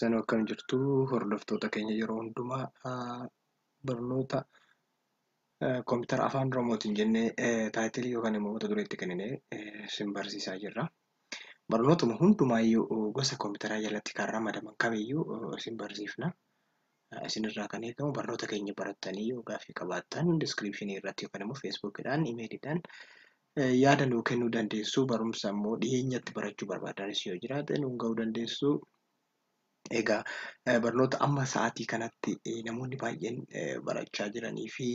Keessanuu akkam jirtu hordoftoota keenya yeroo hundumaa barnoota koompitara afaan Oromootiin jennee taayitilii yookaan immoo mata duree itti kenninee isin barsiisaa jirra. Barnootuma hundumaayyuu gosa koompitaraa jalatti kan ramadaman kamiyyuu isin barsiifna. Isinirraa kan eegamu barnoota keenya barattanii yoo gaaffii qabaattan diskiripshinii irratti yookaan immoo feesbuukidhaan, imeeliidhaan yaada nuu kennuu dandeessu. Barumsa immoo dhiyeenyatti barachuu barbaadanis yoo jiraate nuun ga'uu dandeessu. Egaa barnoota amma sa'aatii kanatti namoonni baay'een barachaa jiranii fi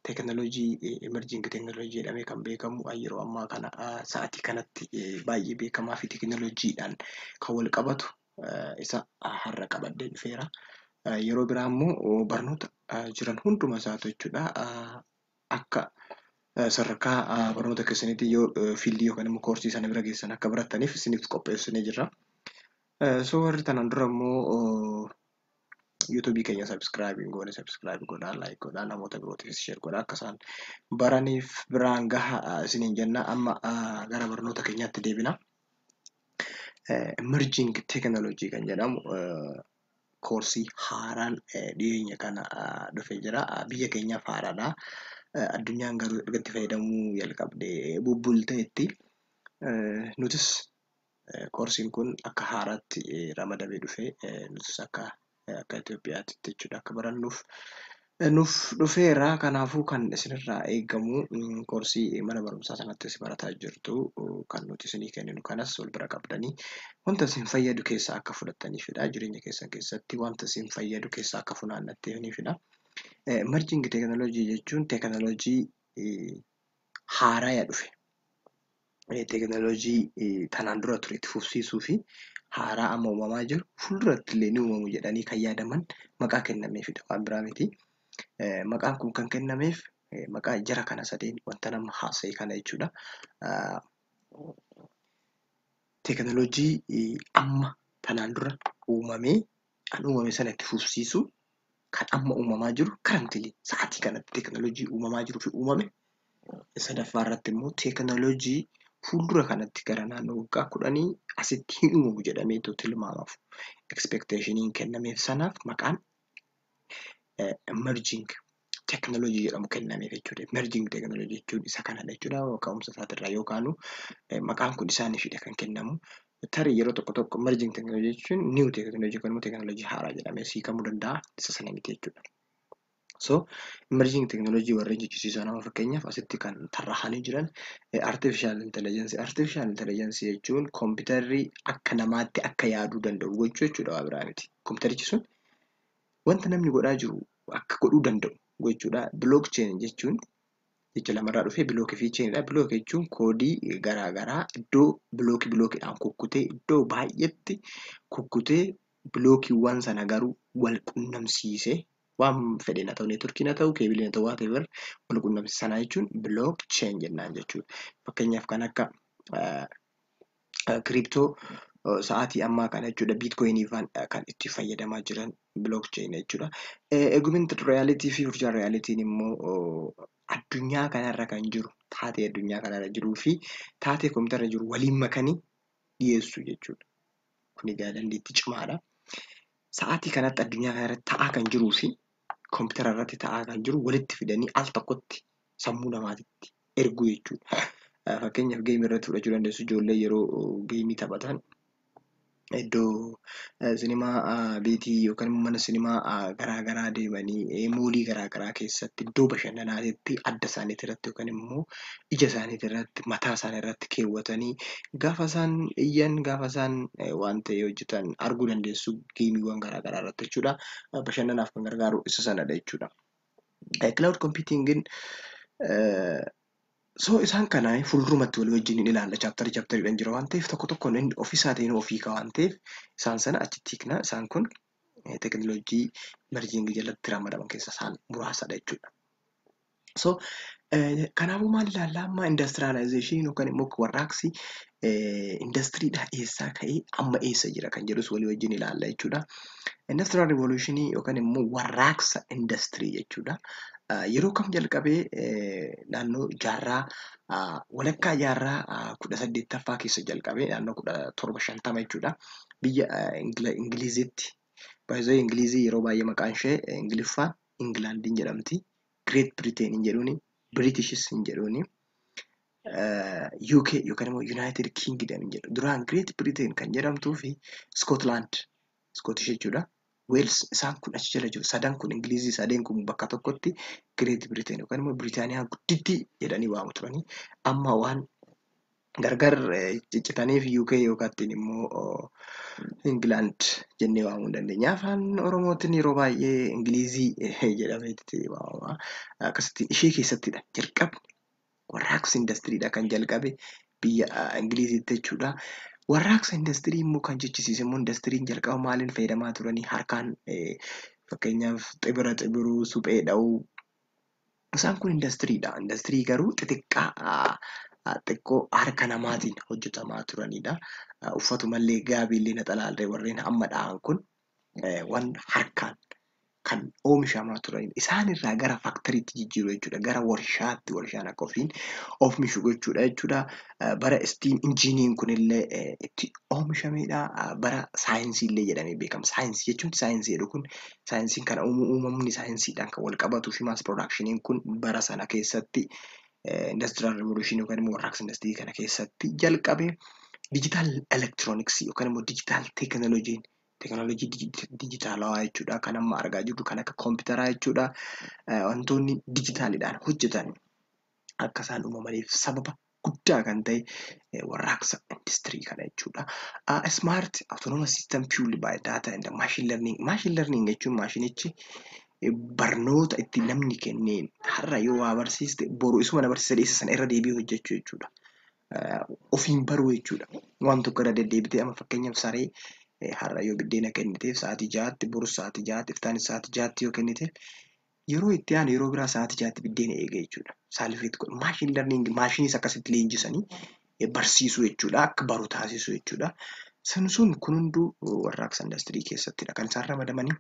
teekinooloojii emerjiingi teekinooloojii jedhamee kan beekamu yeroo ammaa kana sa'aatii kanatti baay'ee beekamaa fi teekinooloojiidhaan kan wal qabatu isa har'a qabadhee dhufeera. Yeroo biraa immoo barnoota jiran hunduma isaatu jechuudha. Akka sadarkaa barnoota keessaniitti yoo fiildii yookaan immoo koorsii sana bira geessan akka barattaniif isiniif qopheessinee jirra. So warri tanaan dura immoo yuutuubii keenya sabskiraayib godhaa, laayik godhaa, namoota birootiifis sheer godhaa akka isaan baraniif biraan gaha isiniin jenna. Amma gara barnoota keenyaatti deebina. Emerjiing teekinooloojii kan jedhamu koorsii haaraan dhiyeenya kana dhufee jira. Biyya keenyaaf haaraadha. Addunyaan garuu erga itti fayyadamuu jalqabdee bubbulteetti. Nutis koorsiin kun akka haaraatti ramadamee dhufee nutis akka Itoophiyaatti jechuudha akka barannuuf nuuf dhufeera. Kanaafuu kan isinirraa eegamu koorsii mana barumsaa sanatti isin barataa jirtu kan nuti isinii kenninu kanas wal bira qabdanii wanta isin fayyadu keessaa akka fudhattaniifidha. Jireenya keessan keessatti wanta isin fayyadu keessaa akka funaannattaniifidha. Emerjiingi teekinooloojii jechuun teekinooloojii haaraa dhufe. Teekinooloojii tanaan dura ture itti fufsiisuu fi haaraa amma uumamaa jiru fuulduratti illee ni uumamu jedhanii kan yaadaman maqaa kennameefidha. Waan biraa miti. Maqaan kun kan kennameef maqaa jara kana sadeen wanta nama haasa'e kana jechuudha. Teekinooloojii amma tanaan dura uumamee kan uumame sana itti fufsiisu kan amma uumamaa jiru karantilii sa'aatii kanatti teekinooloojii uumamaa jiruu fi uumame. Sadaffaa irratti immoo teekinooloojii fuuldura kanatti gara naannoo waggaa 10 asitti hin uumamu jedhamee tilmaamaaf ekspeekteeshiniin kennameef sanaaf maqaan emerjiing teekinooloojii jedhamu kennameef jechuudha. Emerjiing teekinooloojii jechuun isa kanadha jechuudha. Ka'umsa isaatirraa yookaan maqaan kun isaaniifidha kan kennamu. Tarii yeroo tokko tokko emerjiing teekinooloojii jechuun niiw teekinooloojii yookaan immoo teekinooloojii haaraa jedhamee hiikamuu danda'a. Isa sana miti jechuudha. So emerjiing teekinooloojii warreen jechisiisan nama fakkeenyaaf asitti kan tarraa'anii jiran artificial intelligence. Artificial intelligence jechuun koompitarii akka namaatti akka yaaduu danda'u gochuu jechuudha. Waa biraa miti. Koompitarichi sun wanta namni godhaa jiru akka godhuu danda'u gochuudha. Blockchain jechuun jecha lamarraa dhufee bilookii fi cheenidha. Bilookii jechuun koodii garaagaraa iddoo bilookiidhaan kukkutee iddoo baay'eetti kukkutee bilookiiwwan sana garuu wal qunnamsiisee waan fedhen haa ta'u neetworkiin haa ta'u keebiliin haa ta'u whatever wal qunnamsiisa sana jechuun blockchain jennaan jechuudha. Fakkeenyaaf kan akka kiriptoo sa'aatii ammaa kana jechuudha biitkoyinii kan itti fayyadamaa jiran blockchain jechuudha. Augmented reality fi virtual reality immoo addunyaa kanarra kan jiru taatee addunyaa kanarra jiruu fi taatee koompitara jiru waliin makanii dhiyeessu jechuudha. Kun egaa dandeettii cimaadha. Sa'aatii kanatti addunyaa kanarratti ta'aa kan jiruu fi koompitara irratti ta'aa kan jiru walitti fidanii al tokkotti sammuu namaatitti erguu jechuudha. Fakkeenyaaf geemii irratti fudhachuu dandeessu. Ijoollee yeroo geemii taphatan iddoo sinimaa beetii yookaan mana sinimaa garaagaraa deemanii moolii garaagaraa keessatti iddoo bashannanaatti adda isaaniitii irratti yookaan immoo ija isaaniitii irratti mataa isaanii irratti keewwatanii gaafa isaan iyyan gaafa isaan waan ta'e hojjetan arguu dandeessu geemiiwwan garaagaraa irratti jechuudha. Bashannanaaf kan gargaaru isa sanadha jechuudha. Cloud computingin so isaan kana fuuldurumatti walii wajjin hin ilaalla chaaptariidhaan jira waan ta'eef tokko tokkoon inni ofiisaatiin ofii ka'a waan ta'eef isaan sana achitti hiikna. Isaan kun teekinooloojii emerjiingii jalatti ramadaman keessaa isaan muraasadha jechuudha. So kanaafuu maal ilaalla amma indastiriyaalaayzeeshinii yookaan immoo warraaqsi indastiriidhaa eessaa ka'ee amma eessa jira kan jedhus walii wajjin ilaalla jechuudha. Indastiriyaal riivoluushinii yookaan immoo warraaqsa indastirii jechuudha. Yeroo kam jalqabee naannoo jaarraa walakkaa jaarraa 18ffaa keessa jalqabee naannoo 1750 jechuudha. Biyya Ingilizitti. Baay'ee Ingilizii yeroo baay'ee maqaan ishee Ingiliffaan Ingilaandiin jedhamti. Great Britain hin jedhuuni. Britishis hin jedhuuni. UK yookaan immoo United Kingdom hin jedhu. Duraan Great Britain kan jedhamtuu fi Scotland. Scottish jechuudha. Wales isaan kun achi jala jiru. Sadan kun Ingilizii sadeen kun bakka tokkotti Great Britain yookaan immoo Biriitaaniyaa guddittii jedhanii waamu turanii. Amma waan gargar ciccitaniif UK yookaan immoo England jennee waamuu dandeenya. Afaan Oromootiin yeroo baay'ee Ingilizii jedhameeti waamama. Akkasitti ishee keessattidha jalqabni. Warraaqsa indastiriidha kan jalqabe biyya Ingilizitti jechuudha. Warraaqsa indastirii immoo kan jechisiise immoo indastiriin jalqaba maaliin fayyadamaa turanii harkaan fakkeenyaaf xibira xibiruu, suphee dha'uu. Isaan kun indastiriidha. Indastirii garuu xiqqoo harka namaatiin hojjetamaa turanidha. Uffatumallee gaabiillee naxalaallee warreen amma dha'an kun waan harkaan kan oomishamaa turanidha. Isaan irraa gara faaktoriitti jijjiiruu jechuudha. Gara warshaatti warshaan akka ofiin oomishu gochuudha jechuudha. Bara istiim injiiniin kunillee itti oomishamedha. Bara saayinsiillee jedhamee beekama. Saayinsii jechuun saayinsii jedhu kun saayinsiin kana uumamni saayinsiidhaan kan wal qabatuu fi maas piroodakshiiniin kun bara sana keessatti indastiriyaal rivoluushinii yookaan immoo warraaqsa indastirii kana keessatti jalqabe. Dijitaal elektirooniksii yookaan immoo dijitaal teekinooloojiin teekinooloojii dijitaalawaa jechuudha. Kan amma argaa jirru kan akka kompiitaraa jechuudha. Wantoonni dijitaaliidhaan hojjetan akka isaan uumamaniif sababa guddaa kan ta'e warraaqsa industirii kana jechuudha. Smart autonomous system fueled by data and machine learning. Machine learning jechuun maashinichi barnoota itti namni kenneen har'a yoo waa barsiiste boru isuma na barsiisa dhiyeessa sana irra deebi'ee hojjechuu jechuudha. Ofiin baruu jechuudha. Waan tokko irra deddeebitee amma fakkeenyaaf saree har'a yoo biddeena kenniteef sa'aatii 6tti, borus sa'aatii 6tti, iftaanis sa'aatii 6tti yoo kenniteef yeroo itti aanu yeroo biraa sa'aatii 6tti biddeena eega jechuudha. Saalfeetti godhu. Maashin learning maashiniis akkasitti leenjisanii barsiisuu jechuudha. Akka baru taasisuu jechuudha. Sun kun hunduu warraaqsa indastirii keessattidha kan isaan ramadamanii.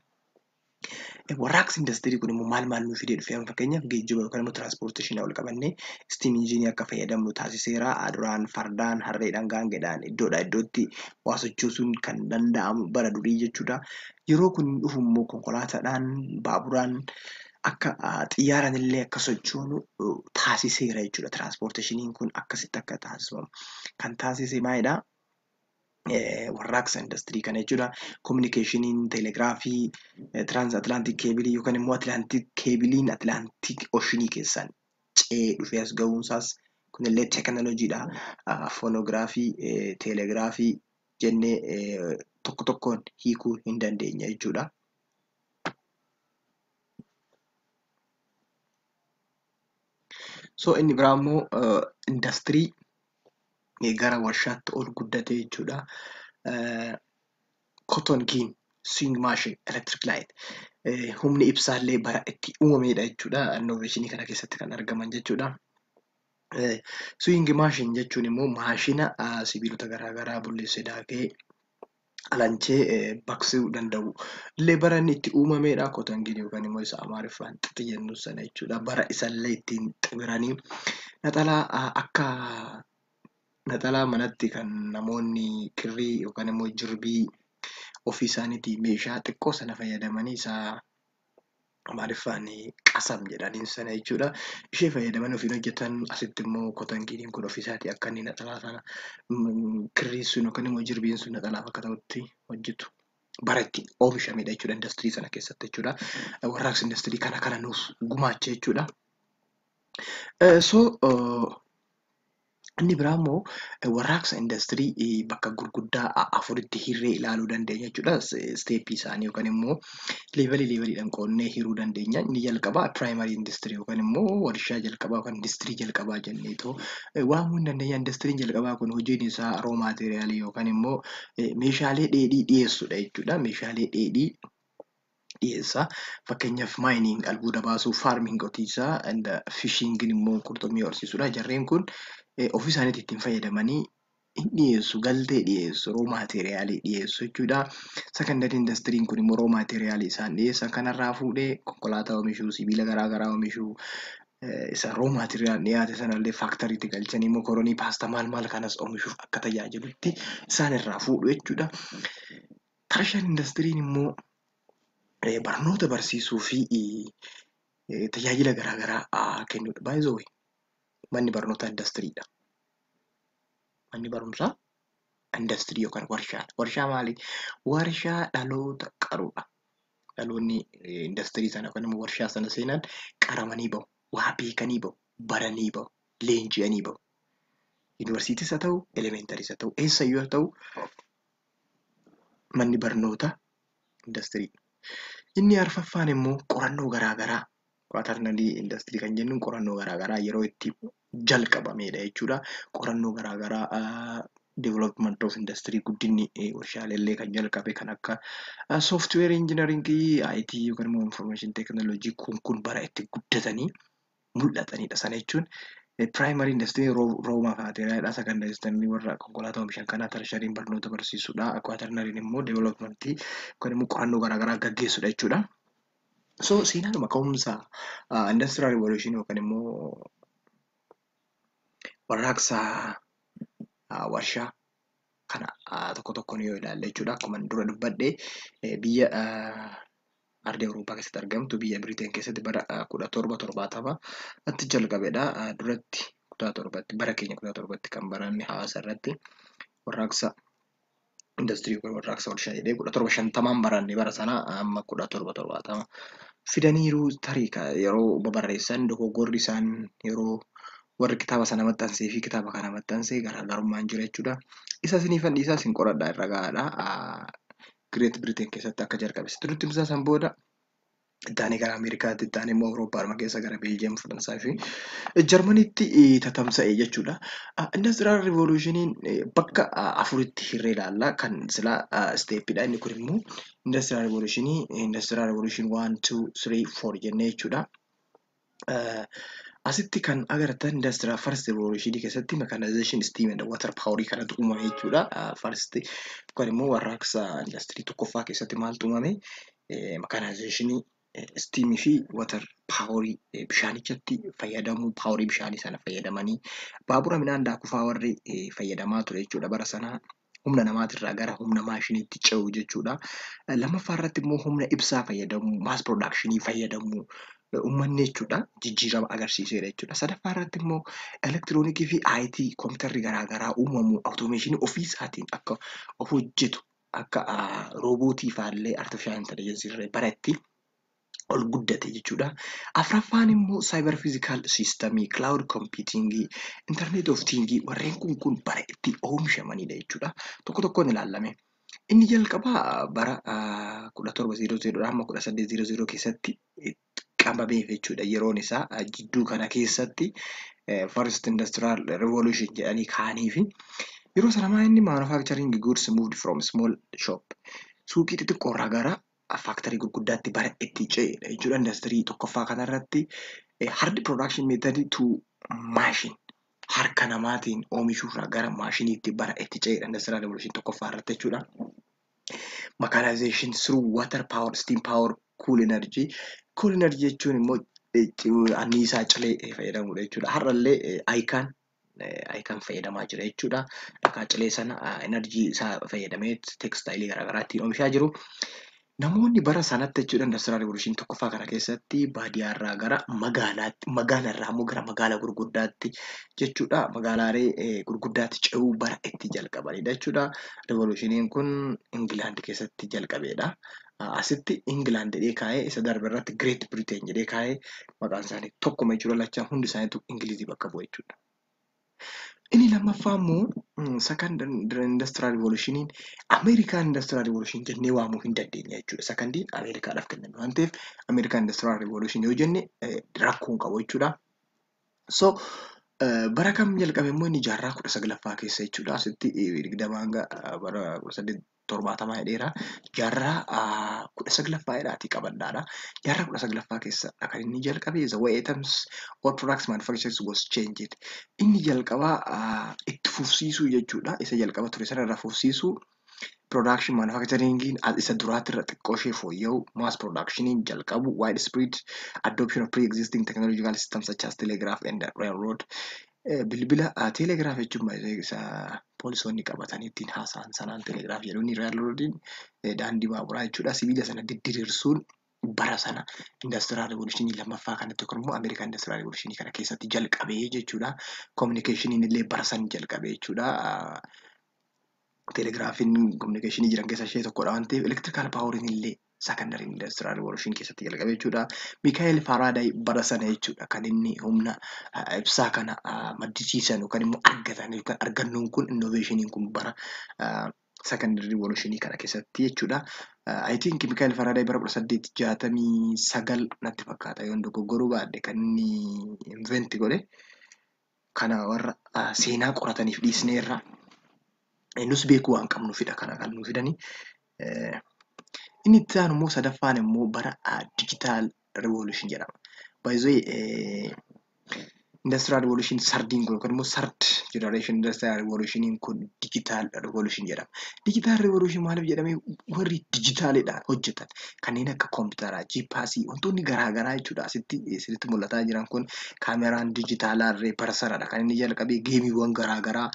Warraaqsi indastirii kun immoo maal nuu fidee dhufe fakkeenyaaf geejjiba yookaan immoo tiraanspoorteeshinii ol qabannee istiim injiinii akka fayyadamnu taasiseera. Duraan fardaan, harreedhaan, gaangeedhaan iddoodhaa iddootti waa sochoosuun kan danda'amu bara durii jechuudha. Yeroo kun dhufu immoo konkolaataadhaan, baaburaan akka xiyyaaraan illee akka sochoonu taasiseera jechuudha. Tiraanspoorteeshiniin kun akkasitti akka taasifamu kan taasise maalidhaa? Warraaqsa indastirii kana jechuudha. Kominikeeshiniin, teelegiraafii, tiraans-atlaantik keebilii yookaan immoo atlaantik keebiliin atlaantik ooshinii keessaan ce'ee dhufee as ga'uunsaas kunillee teekinooloojiidha. Foonogiraafii, teelegiraafii jennee tokko tokkoon hiikuu hin dandeenya jechuudha. So inni biraa immoo indastirii gara warshaatti ol guddate jechuudha. Cotton gin, swing machine, electric light. Humni ibsaallee bara itti uumamedha jechuudha. Innoveeshinii kana keessatti kan argaman jechuudha. Swing machine jechuun immoo maashina sibiilota garaagaraa bulleessee daakee alanchee baqsuu danda'u. Illee bara inni itti uumamedha. Cotton gin yookaan immoo isa Amaariffaan xixi jennu sana jechuudha. Bara isallee ittiin xibiranii naxalaa manatti kan namoonni kirrii yookaan immoo jirbii ofii isaaniitii meeshaa xiqqoo sana fayyadamanii isaa Amaariffaan qasam jedhaniin sana jechuudha. Ishee fayyadaman ofiin hojjetan asitti immoo cotton giniin kun ofiisaatii akka inni naxalaa sana kirriin sun yookaan immoo jirbiin sun naxalaaf akka ta'utti hojjetu. Bara itti oomishamedha jechuudha indastirii sana keessatti jechuudha. Warraaqsi indastirii kana nuuf gumaacha jechuudha. Inni biraa immoo warraaqsa indastirii bakka gurguddaa afuritti hirree ilaaluu dandeenya jechuudha. Isteeppii isaanii yookaan immoo leeveliidhaan qoonnee hiruu dandeenya. Inni jalqabaa piraayimarii indastirii yookaan immoo warshaa jalqabaa yookaan indastirii jalqabaa jenneetoo waamuu hin dandeenya. Indastiriin jalqabaa kun hojiin isaa roo maateeriyaalii yookaan immoo meeshaalee dheedhii dhiyeessudha jechuudha. Meeshaalee dheedhii dhiyeessa. Fakkeenyaaf maayiniin albuuda baasuu, faarmiin qotiisaa, fishiingin immoo qurxummii horsiisudha. Jarreen kun ofii isaaniitii ittiin fayyadamanii hin dhiyeessu, galtee dhiyeessu, roo maateeriyaalii dhiyeessu jechuudha. Secondary indastiriin kun immoo roo maateeriyaalii isaan dhiyeessan kanarraa fuudhee konkolaataa oomishuu, sibiila garaagaraa oomishuu, isa roo maateeriyaal dhiyaate sanallee faaktoriitti galchanii mokoronii, paastaa maal kanas oomishuuf akka tajaajilutti isaan irraa fuudhu jechuudha. Tertiary indastiriin immoo barnoota barsiisuu fi tajaajila garaagaraa kennudha. By the way, manni barnootaa indastiriidha. Manni barumsaa industirii yookaan warshaadha. Warshaa maali? Warshaa dhaloota qaruudha. Dhaloonni industirii sana yookaan immoo warshaa sana seenan qaramanii bahu, waa beekanii bahu, baranii bahu, leenji'anii bahu. Yuunivarsiitiis haa ta'u, elementariis haa ta'u, eessayyuu haa ta'u, manni barnootaa indastiriidha. Inni arfaffaan immoo qorannoo garaagaraa. Quaternary industirii kan jennuun qorannoo garaagaraa yeroo itti jalqabamedha jechuudha. Qorannoo garaagaraa development of industry guddinni warshaalee kan jalqabe kan akka software engineering, IT yookaan immoo information technology kun bara itti guddatanii mul'atanidha. Sana jechuun primary industry raw material, secondary industry warra konkolaataa oomishan kanaa, tertiary barnoota barsiisuudha. Quaternary immoo development yookaan immoo qorannoo garaagaraa gaggeessudha jechuudha. So seenaadhuma ka'umsa industrial revolution yookaan immoo warraaqsa warshaa kana tokko tokkoon yoo ilaalle jechuudha. Akkuma dura dubbadhe biyya ardii Awurooppaa keessatti argamtu biyya Biriteen keessatti bara 1770tti jalqabedha. Duratti bara keenya 17tti kan baranne hawaasa irratti warraaqsa industirii yookaan warraaqsa warshaa jedhee 1750 baranne bara sana amma 1770 fidaniiru. Tarii yeroo babarreessan dogoggorri isaan yeroo warri kitaaba sana maxxansee fi kitaaba kana maxxansee garaagarummaan jira jechuudha. Isa isiniifan dhiisaa isin qoradhaa irra gahaadha. Great Britain keessatti akka jalqabe nutti himsa. San booda ittaanee gara Ameerikaatti, ittaanee immoo Awurooppaa keessa gara Beeljiyeem, Faransaay fi Jarmaniitti tatamsa'e jechuudha. Industrial Revolutionin bakka afuritti hirree ilaalla. Kan silaa isteeppiidha. Inni kun immoo Industrial Revolutionii Industrial Revolution 1, 2, 3, 4 jennee jechuudha. Asitti kan agartan Industrial First Revolution keessatti mechanization, steam and water power kanatu uumame jechuudha. First yookaan immoo warraaqsa industirii tokkoffaa keessatti maaltu uumame? Mechanization, steam fi water power bishaanichatti fayyadamuu, power bishaanii sana fayyadamanii baabura midhaan daakuu warri fayyadamaa ture jechuudha bara sana. Humna namaatirraa gara humna maashiniitti ce'u jechuudha. Lammaffaa irratti immoo humna ibsaa fayyadamuu, mass production fayyadamuu uummanni jechuudha jijjiirama agarsiiseera jechuudha. Sadaffaa irratti immoo elektiroonikii fi IT kompiitarri garaagaraa uumamuu, awutoomeeshinii ofii isaatiin akka of hojjetu akka roobootii faallee artificial intelligence irra bara itti ol guddate jechuudha. Afraffaan immoo cyber physical system, cloud computing, internet of things warreen kun bara itti oomishamanidha jechuudha. Tokko tokkoon ilaalame. Inni jalqabaa bara 1700 hamma 1800 keessatti qabamee jechuudha. Yeroon isaa jidduu kana keessatti first industrial revolution jedhanii kaanii fi yeroo sana inni manufacturing goods moved from small shop, suuqii xixiqqoo irraa gara faaktarii gurguddaatti bara itti ce'edha jechuudha. Industirii tokkoffaa kanarratti hard production method to machine, harka namaatiin oomishuurraa gara maashiniitti bara itti ce'edha industrial revolution tokkoffaa irratti jechuudha. Mechanization through water power, steam power, cool energy. Cool energy jechuun immoo anniisaa cilee fayyadamudha jechuudha. Har'allee ayikaan fayyadamaa jira jechuudha. Dhakaa cilee sana enerjii isaa fayyadamee teekstaayilii garaagaraa ittiin oomishaa jiru. Namoonni bara sanatti jechuudha industrial revolution tokkoffaa kana keessatti baadiyyaarraa gara magaalaarraa immoo gara magaalaa gurguddaatti jechuudha. Magaalaalee gurguddaatti ce'uu bara itti jalqabanidha jechuudha. Revolutioniin kun Ingilaand keessatti jalqabeedha. Asitti Ingilaand jedhee kaa'ee isa darbe irratti Great Britain jedhee kaa'ee maqaan isaanii tokkuma jechuudha. Lachaan hundi isaaniitu Ingilizii bakka bu'a jechuudha. Inni lammaffaa immoo second industrial revolutioniin American industrial revolution jennee waamuu hin dandeenya jechuudha. Secondiin Ameerikaadhaaf kenname waan ta'eef American industrial revolution yoo jenne rakkoon qabu jechuudha. So bara kam jalqabe immoo inni jaarraa 19ffaa keessa jechuudha. Asitti 20 hanga bara torbaatamaa jedheera. Jaarraa 19ffaadhaatii qabadhaadha. Jaarraa 19ffaa keessadha kan inni jalqabe the way items or products manufactured was changed. Inni jalqabaa itti fufsiisuu jechuudha. Isa jalqaba ture sana irra fufsiisuu. Production manufacturing isa duraatti irra xiqqoo ishee fooyya'u, mass productioniin jalqabu, widespread adoption of pre-existing technological systems such as telegraph and railroad. Bilbila telegraph jechuun isa poolisoonni qabatanii ittiin haasa'an sanaan telegraph jedhuun, railroadiin daandii baaburaa jechuudha. Sibiila sana didiriirsuun bara sana industrial revolutionii lammaffaa kanatti yookaan immoo American industrial revolutionii kana keessatti jalqabee jechuudha. Communicationiin illee bara sana jalqabee jechuudha. Telegiraafiin kominikeeshinii jiran keessaa ishee tokkodha waan ta'eef elektirikaal paawuriin illee secondary industrial revolution keessatti jalqabe jechuudha. Miikaa'el Faaraadaay bara sana jechuudha kan inni humna ibsaa kana maddisiisan yookaan immoo argatan yookaan argannoon kun innoveeshiniin kun bara secondary revolutionii kana keessatti jechuudha. I think Miikaa'el Faaraadaay bara 1869 natti fakkaata yoon dogoggoruu baadhe kan inni invent godhe. Kana warra seenaa qorataniif dhiisneerra. Nus beekuu waan qabnuufidha kana kan nu fidanii. Inni itti aanu immoo sadaffaan immoo bara digital revolution jedhama. By the way, industrial revolution sardiin kun yookaan immoo third generation industrial revolution kun digital revolution jedhama. Digital revolution maaliif jedhamee warri digitaaliidhaan hojjetan kanneen akka kompiitaraa, jiippaasii wantoonni garaagaraa jechuudha. Asitti mul'ataa jiran kun kaameraan digitaalaa irree bara sanadha kan inni jalqabee geemiiwwan garaagaraa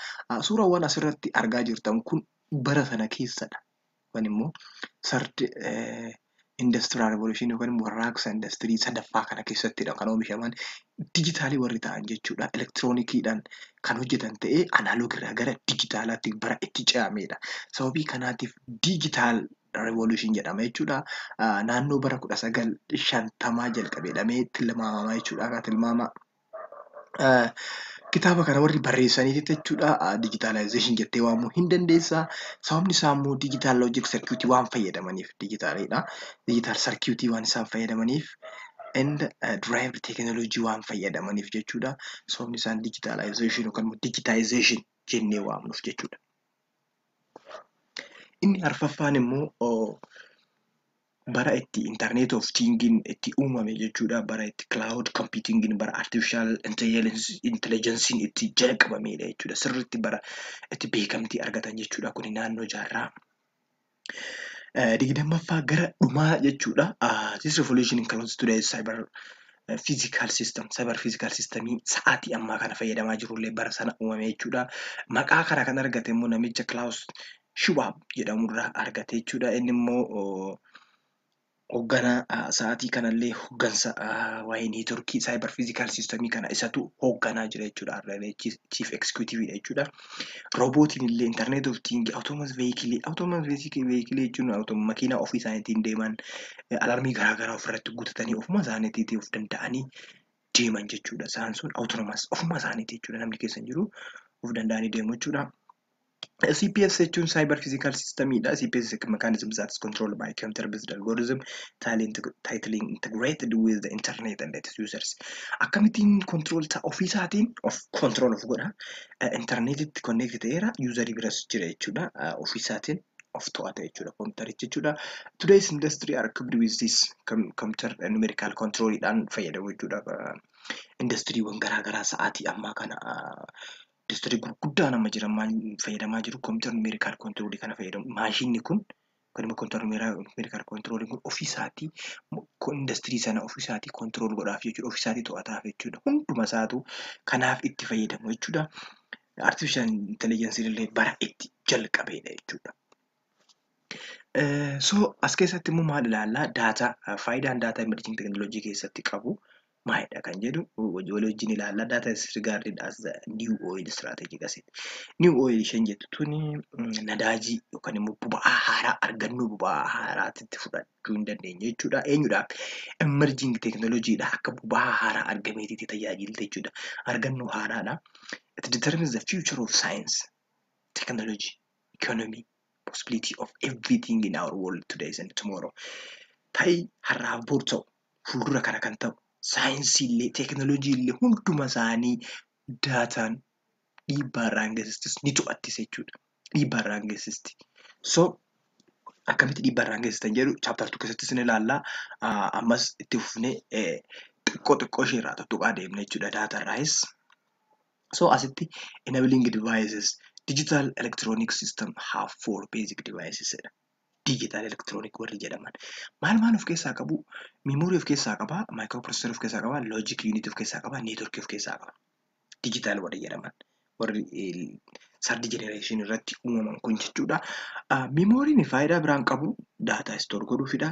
suurawwan asirratti argaa jirtan kun bara sana keessadha. Yookaan immoo third industrial revolution yookaan immoo warraaqsa industirii sadaffaa kana keessattidha kan oomishaman digitaalii warri ta'an jechuudha. Elektiroonikiidhaan kan hojjetan ta'ee anaaloogirraa gara digitaalaatti bara itti ce'amedha. Sababii kanaatiif digital revolution jedhama jechuudha. Naannoo bara 1950 jalqabeedhamee tilmaamama jechuudha. Tilmaama kitaaba kana warri barreessaniiti jechuudha. Digitalization jettee waamuu hin dandeessaa. Sababni isaa immoo digital logic circuit waan fayyadamaniif digitaaliidha. Digital circuit waan isaan fayyadamaniif and drive technology waan fayyadamaniif jechuudha. Sababni isaan digitalization yookaan digitization jennee waamnuuf jechuudha. Inni arfaffaan immoo bara itti internet of thinking itti uumame jechuudha. Bara itti cloud computing bara artificial intelligence itti jalqabamedha jechuudha. Sirriitti bara itti beekamtii argatan jechuudha. Kuni naannoo jaarraa 20ffaa gara dhumaa jechuudha. This revolution includes today's cyber physical system. Cyber physical systemii sa'aatii ammaa kana fayyadamaa jirullee bara sana uumame jechuudha. Maqaa kana kan argate immoo namicha Klaus Schwab jedhamurraa argate jechuudha. Inni immoo hoogganaa sa'aatii kanallee hooggansa waa'ee neetworkii cyber physical systemii kana isatu hoogganaa jira jechuudha. Chief executive jechuudha. Roobootiin illee internet of things autonomous vehicle jechuun makiinaa ofii isaaniitiin deeman alarmii garaagaraa ofirratti guutatanii ofuma isaaniitii of danda'anii deeman jechuudha. Isaan sun autonomous ofuma isaaniitii jechuudha. Namni keessa hin jiru of danda'anii deemu jechuudha. CPS jechuun cyber physical systemidha. CPS is a mechanism that is controlled by computer-based algorithm tightly integrated with the internet and its users. Akkamittiin control ofiisaatiin of control of godha. Internetitti connect ta'eera userii biras jira jechuudha. Ofiisaatiin of to'ata jechuudha. Computerichi jechuudha. Today's industry are equipped with this computer numerical controlidhaan fayyadamu jechuudha. Industiriiwwan garaagaraa sa'aatii ammaa kana industirii gurguddaan amma jiran maal fayyadamaa jiru computer numerical control kana fayyadamu. Maashinni kun kan immoo computer numerical control kun ofiisaatii industirii sana ofiisaatii control godhaaf jechuudha. Ofiisaatii to'ataaf jechuudha. Hunduma isaatu kanaaf itti fayyadamu jechuudha. Artificial intelligence illee bara itti jalqabeedha jechuudha. So as keessatti immoo maal ilaallaa daataa faayidaan daataa emerging technology keessatti qabu maalidha kan jedhu wajjin ilaallaa. Data is regarded as the new oil strategy qasitti. New oil isheen jettu tuni nadaajii yookaan immoo boba'aa haaraa argannoo boba'aa haaraatti fudhachuu hin dandeenye jechuudha. Eenyudhaaf emerging technologyidha akka boba'aa haaraa argameetitti tajaajilta jechuudha. Argannoo haaraadha. It determines the future of science, technology, economy, possibility of everything in our world today and tomorrow. Ta'ii har'aaf bor ta'u fuuldura kana kan ta'u saayinsii illee teekinooloojii illee hunduma isaanii daataan dhiibbaa irraan geessistis ni to'attis jechuudha. Dhiibbaa irraan geessisti. So akkamitti dhiibbarraan geessisan jedhu chapter 2 keessatti isin ilaalla. Ammas itti fufnee xiqqoo isheerraa tuttuqaa deemna jechuudha data irraayis. So asitti enabling devices digital electronic system have 4 basic devices jedha. Digital electronic warri jedhaman maal of keessaa qabu? Memory of keessaa qaba, microprocessor of keessaa qaba, logic unit of keessaa qaba, network of keessaa qaba. Digital warri jedhaman warri third generation irratti uumaman kun jechuudha. Memory'n faayidaa biraan qabu data store godhuufidha.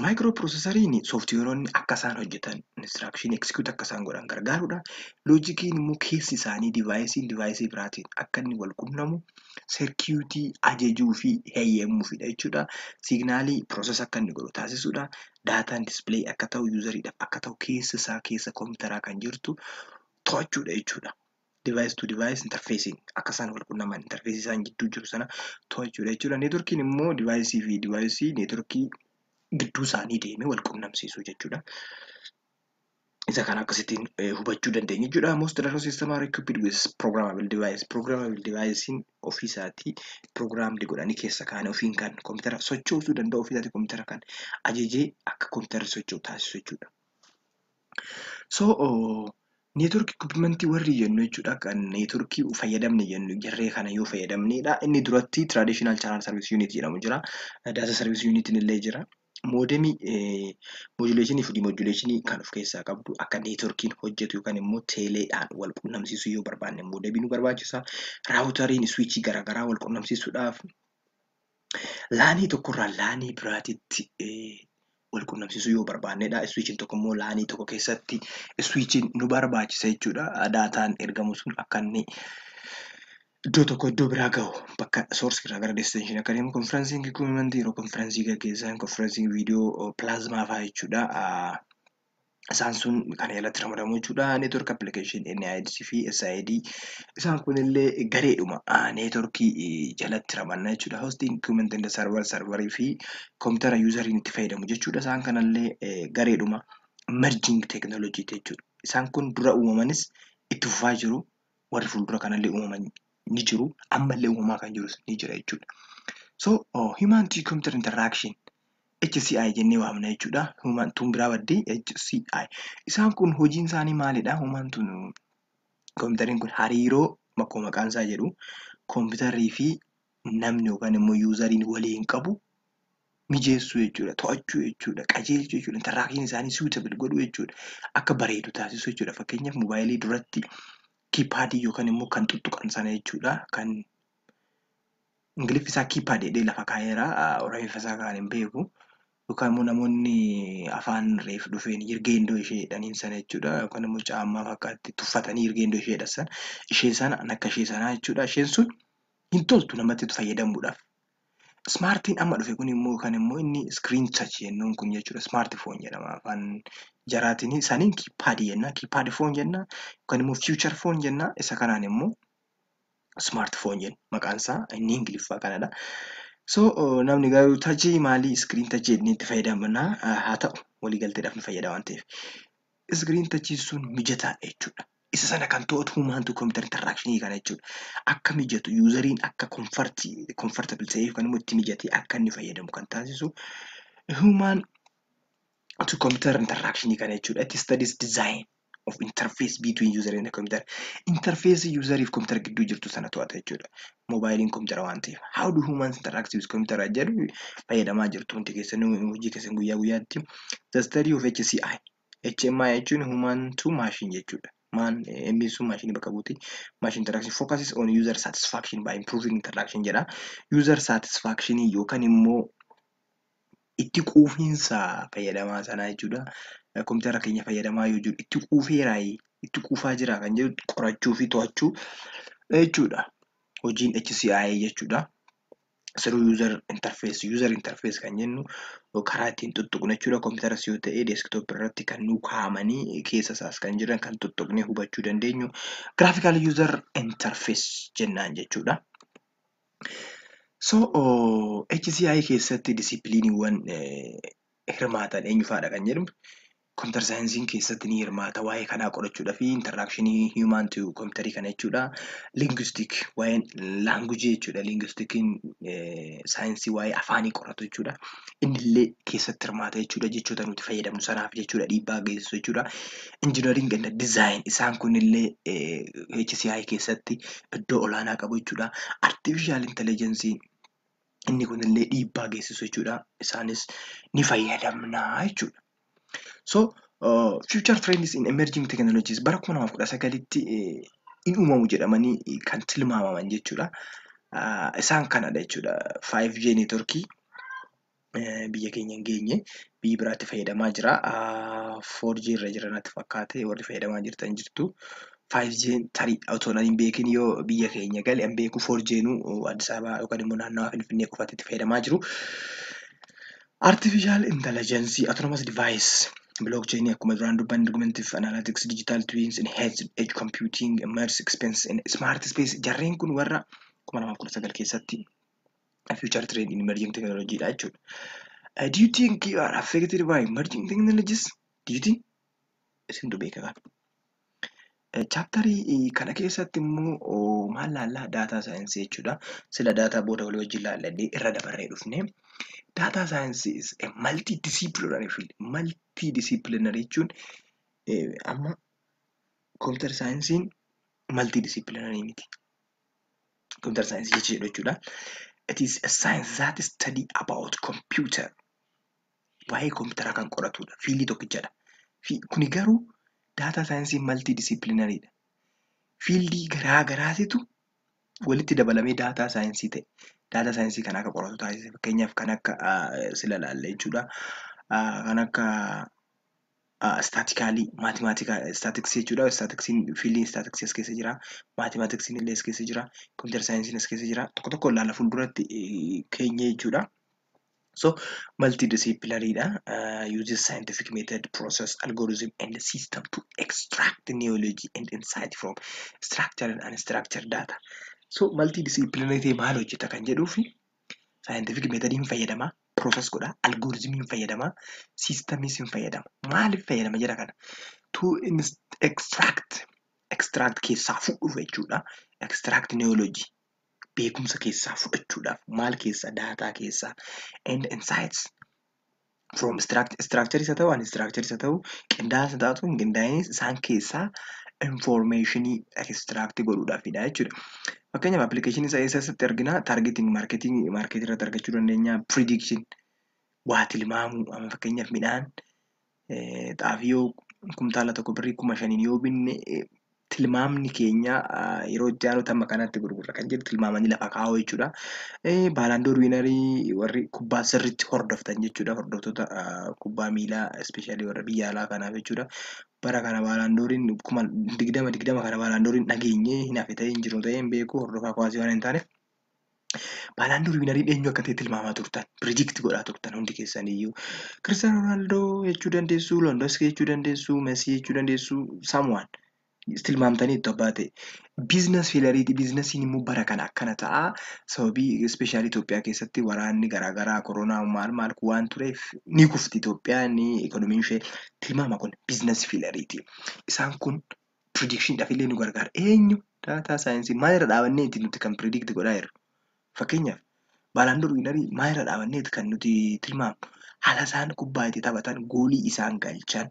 Microprocessoriin sooftiweeroonni akka isaan hojjetan instruction execute akka isaan godhan gargaarudha. Loojikiin immoo keessi isaanii divaayisii biraatiin akka inni wal quunnamu circuitii ajajuu fi heeyyamuufidha jechuudha. Signaalii process akka inni godhu taasisudha. Daataan display akka ta'u uuseriidhaaf akka ta'u keessa kompiitaraa kan jirtu to'achuudha jechuudha. Device to device interfacing akka isaan wal quunnaman interfeesii isaan gidduu jiru sana to'achuudha jechuudha. Neetworkiin immoo divaayisii fi divaayisii neetworkii gidduu isaanii deemee wal quunnamsiisuu jechuudha. Isa kana akkasittiin hubachuu dandeenya jechuudha. Most data system are equipped with programmable device. Programmable device'n ofii isaatii programmed godhanii keessa kaa'anii ofiin kan kompiitara sochoosuu danda'u ofii isaatii kompiitara kan ajajee akka kompiitarri socho'u taasisu jechuudha. So network equipment warri jennu jechuudha kan networkii fayyadamne jennu jarree kana yoo fayyadamnedha. Inni duratti traditional channel service unit jedhamu jira. Data service unit'n illee jira. Moodemii modulation fi demodulation kan of keessaa qabdu akka neetworkiin hojjetu yookaan immoo teeleedhaan wal quunnamsiisuu yoo barbaanne moodemii nu barbaachisa. Raawutariin switchii garaagaraa wal quunnamsiisuudhaaf laanii tokkorraa laanii biraatitti wal quunnamsiisuu yoo barbaannedha. Switchiin tokko immoo laanii tokko keessatti switchiin nu barbaachisa jechuudha. Daataan ergamu sun akka inni iddoo tokko iddoo biraa gahu bakka source irraa gara destination akka deemu conferencing equipment yeroo conferencing gaggeessan conferencing video plasma fa'aa jechuudha. Isaan sun kan jalatti ramadamu jechuudha. Network application NIDC fi SID isaan kunillee gareedhuma networkii jalatti ramanna jechuudha. Hosting equipment in the serverii fi kompiitara useriin itti fayyadamu jechuudha. Isaan kanallee gareedhuma merging technology jechuudha. Isaan kun dura uumamanis itti fufaa jiru. Warri fuuldura kanallee uumaman ni jiru. Ammallee uumamaa kan jirus ni jira jechuudha. So human to computer interaction HCI jennee waamna jechuudha. Human tun biraa baddee HCI. Isaan kun hojiin isaanii maalidha? Human tun kompiitariin kun hariiroo akkuma maqaan isaa jedhu kompiitarii fi namni yookaan immoo useriin waliin qabu mijeessuu jechuudha. To'achuu jechuudha. Qajeelchuu jechuudha. Interaction isaanii suitable godhuu jechuudha. Akka bareedu taasisuu jechuudha. Fakkeenyaaf moobaayilii duratti kiipaadii yookaan immoo kan tuttuqan sana jechuudha. Kan Ingiliffi isaa kiipaad jedhee lafa kaa'eera. Reeffa isaa kan hin beeku. Yookaan immoo namoonni afaan reef dhufeen hirgeendoo ishee jedhaniin sana jechuudha. Yookaan immoo caammaa fakkaatti tuffatanii hirgeendoo ishee jedhan ishee sana akka ishee sanaa jechuudha. Isheen sun hin toltu namatti fayyadamuudhaaf. Smartiin amma dhufe kun immoo kan immoo inni screen touch jennuun kun jechuudha. Smartphone jedhama afaan jaraatiin isaaniin kiipaadii jenna. Kiipaad phone jenna yookaan immoo future phone jenna. Isa kanaan immoo smartphone jenna. Maqaan isaa inni Ingiliffaa kanadha. So namni garuu touchii maalii screen touch jennee itti fayyadamna haa ta'u waliigalteedhaaf nu fayyada waan ta'eef. Screen touchii sun mijataadha jechuudha. Isa sana kan to'atu human to computer interaction kana jechuudha. Akka mijatu useriin akka comfortable ta'ee yookaan immoo itti mijatee akka inni fayyadamu kan taasisu human to computer interaction kana jechuudha. It studies design of interface between user and computer. Interface user fi computer gidduu jirtu sana to'ata jechuudha. Mobaayiliin computer waan ta'eef. How do humans interact with computer jedhu fayyadamaa jirtu wanti keessanii hojii keessan guyyaa guyyaatti. The study of HCI. HMI jechuun human to machine jechuudha. Inni sun maashinii bakka buuti. Machine interaction focuses on user satisfaction by improving interaction jedha. User satisfaction yookaan immoo itti quufinsa fayyadamaa sanaa jechuudha. Kompiitara keenya fayyadamaa yoo jiru itti quufeeraayi itti quufaa jira kan jedhu qorachuu fi to'achuu jechuudha. Hojiin HCI jechuudha. Through user interface kan jennu karaa ittiin tuttuqnu jechuudha. Kompiitaras yoo ta'e deeskitoop irratti kan nu kaa'amanii keessa isaas kan jiran kan tuttuqnee hubachuu dandeenyu graphical user interface jennaan jechuudha. So HCI keessatti disipiliiniiwwan hirmaatan eenyu fa'aadha kan jedhamu Computer saayinsiin keessatti ni hirmaata waa'ee kanaa qorachuudhaa fi interakshinii human to computerii kana jechuudha. Linguistic waa'een laangujii jechuudha. Linguistikiin saayinsii waa'ee afaanii qoratu jechuudha. Innillee keessatti hirmaata jechuudha. Jechoota nuti fayyadamnu sanaaf jechuudha dhiibbaa geessisu jechuudha. Engineering and design isaan kunillee HCI keessatti iddoo olaanaa qabu jechuudha. Artificial intelligence inni kunillee dhiibbaa geessisu jechuudha. Isaanis ni fayyadamna jechuudha. So, future trends in emerging technologies bara 2019tti in uumamu jedhamanii kan tilmaamaman jechuudha. Isaan kanadha jechuudha. 5G networkii biyya keenya hin geenye biyyi biraatti fayyadamaa jira. 4G irra jira natti fakkaate warri fayyadamaa jirtan jirtu. 5G tarii otoo hin beekin yoo biyya keenya gale hin beeku 4G Addis Ababaa yookaan immoo naannawaa Finfinnee qofaatti itti fayyadamaa jiru. Artificial intelligence, autonomous device, blockchain akkuma duraan dubbanne augmentative analytics, digital twins, and edge computing, immersive expense, and smart space jarreen kun warra 2019 keessatti future trend in emerging technology dha jechuudha. Do you think you are affected by emerging technologies? Do you think? Isintu beeka qaba. Chaaptarii kana keessatti immoo maal laallaa daataa saayinsii jechuudha. Sila daataa booda walii wajjin laalladhee irra dabarree dhufne. Data science is a multidisciplinary field. Multidisciplinary jechuun amma computer saayinsiin multidisciplinary miti. Computer science jechuudha. It is a science that study about computer. Waa'ee computeraa kan qoratudha. Fiildii tokkichadha. Kuni garuu data science multidisciplinary dha. Fiildii garaa garaatitu walitti dabalamee data science ta'e. Data science kan akka qoratu taasise fakkeenyaaf kan akka sila laalle jechuudha. Kan akka statically statics jechuudha. Statics'n fiildiin statics as keessa jira. Mathematics'n illee as keessa jira. Computer science'n as keessa jira. Tokko tokko laala fuulduratti keenya jechuudha. So multidisciplinary dha. Uses scientific method, process, algorithm and system to extract knowledge and insight from structured and unstructured data. So multidisciplinary ta'ee maal hojjeta kan jedhuufi scientific methodin fayyadama, process godha, algorithm fayyadama, systemis fayyadama. Maaliif fayyadama jedha kana? To extract keessaa fudhuuf jechuudha. Extract knowledge beekumsa keessaa fudhachuudhaaf maal keessaa daataa keessaa and insights from structures haa ta'u unstructures haa ta'u qindaa'anis haa ta'u hin qindaa'in isaan keessaa informationii extract godhuudhaafidha jechuudha. Fakkeenyaaf appilikeeshinii isaa eessatti argina targeting marketing irratti argachuu dandeenya prediction waa tilmaamuu amma fakkeenyaaf midhaan xaafii yoo kumtaala tokko birrii 5,000 yoo binne tilmaamni keenya yeroo itti aanu amma kanatti gurgurra kan jedhu tilmaamanii lafa kaa'uu jechuudha. Baalaandoor wiinarii warri kubbaa sirriitti hordoftan jechuudha. Hordoftoota kubbaa miilaa ispeeshaalii warra biyya alaa kanaaf jechuudha. Bara kana baalaandooriin 2020 kana baalaandooriin dhageenyee hin hafe ta'ee hin jiru ta'ee hin beeku hordofaa kuwaasii waan hin taaneef. Baalaandoor wiinarii eenyu akka ta'e tilmaamaa turtan pirojektii godhaa turtan hundi keessaniyyuu. Kiristaanoo Roonaaldoo jechuu dandeessu, Loondoskii jechuu dandeessu, Meesii jechuu dandeessu, Samuwaan. Tilmaamtanii itti abbaa ta'e. Biizines fiilariiti. Biizinesiin immoo bara kana akkana ta'a. Sababii ispeeshaalii Itoophiyaa keessatti waraanni garaagaraa koronaa maal waan tureef ni kufti Itoophiyaan ikoonomiin ishee tilmaama kun biizines fiilariiti. Isaan kun pirojekshiniidhaaf illee nu gargaara. Eenyu daataa saayinsii maalirra dhaabanneeti nuti kan pirojektii godhaa jirru? Fakkeenyaaf baalaandoor wiinarii maalirra dhaabanneeti kan nuti tilmaamnu? Haala isaan kubbaa itti taphatan goolii isaan galchan.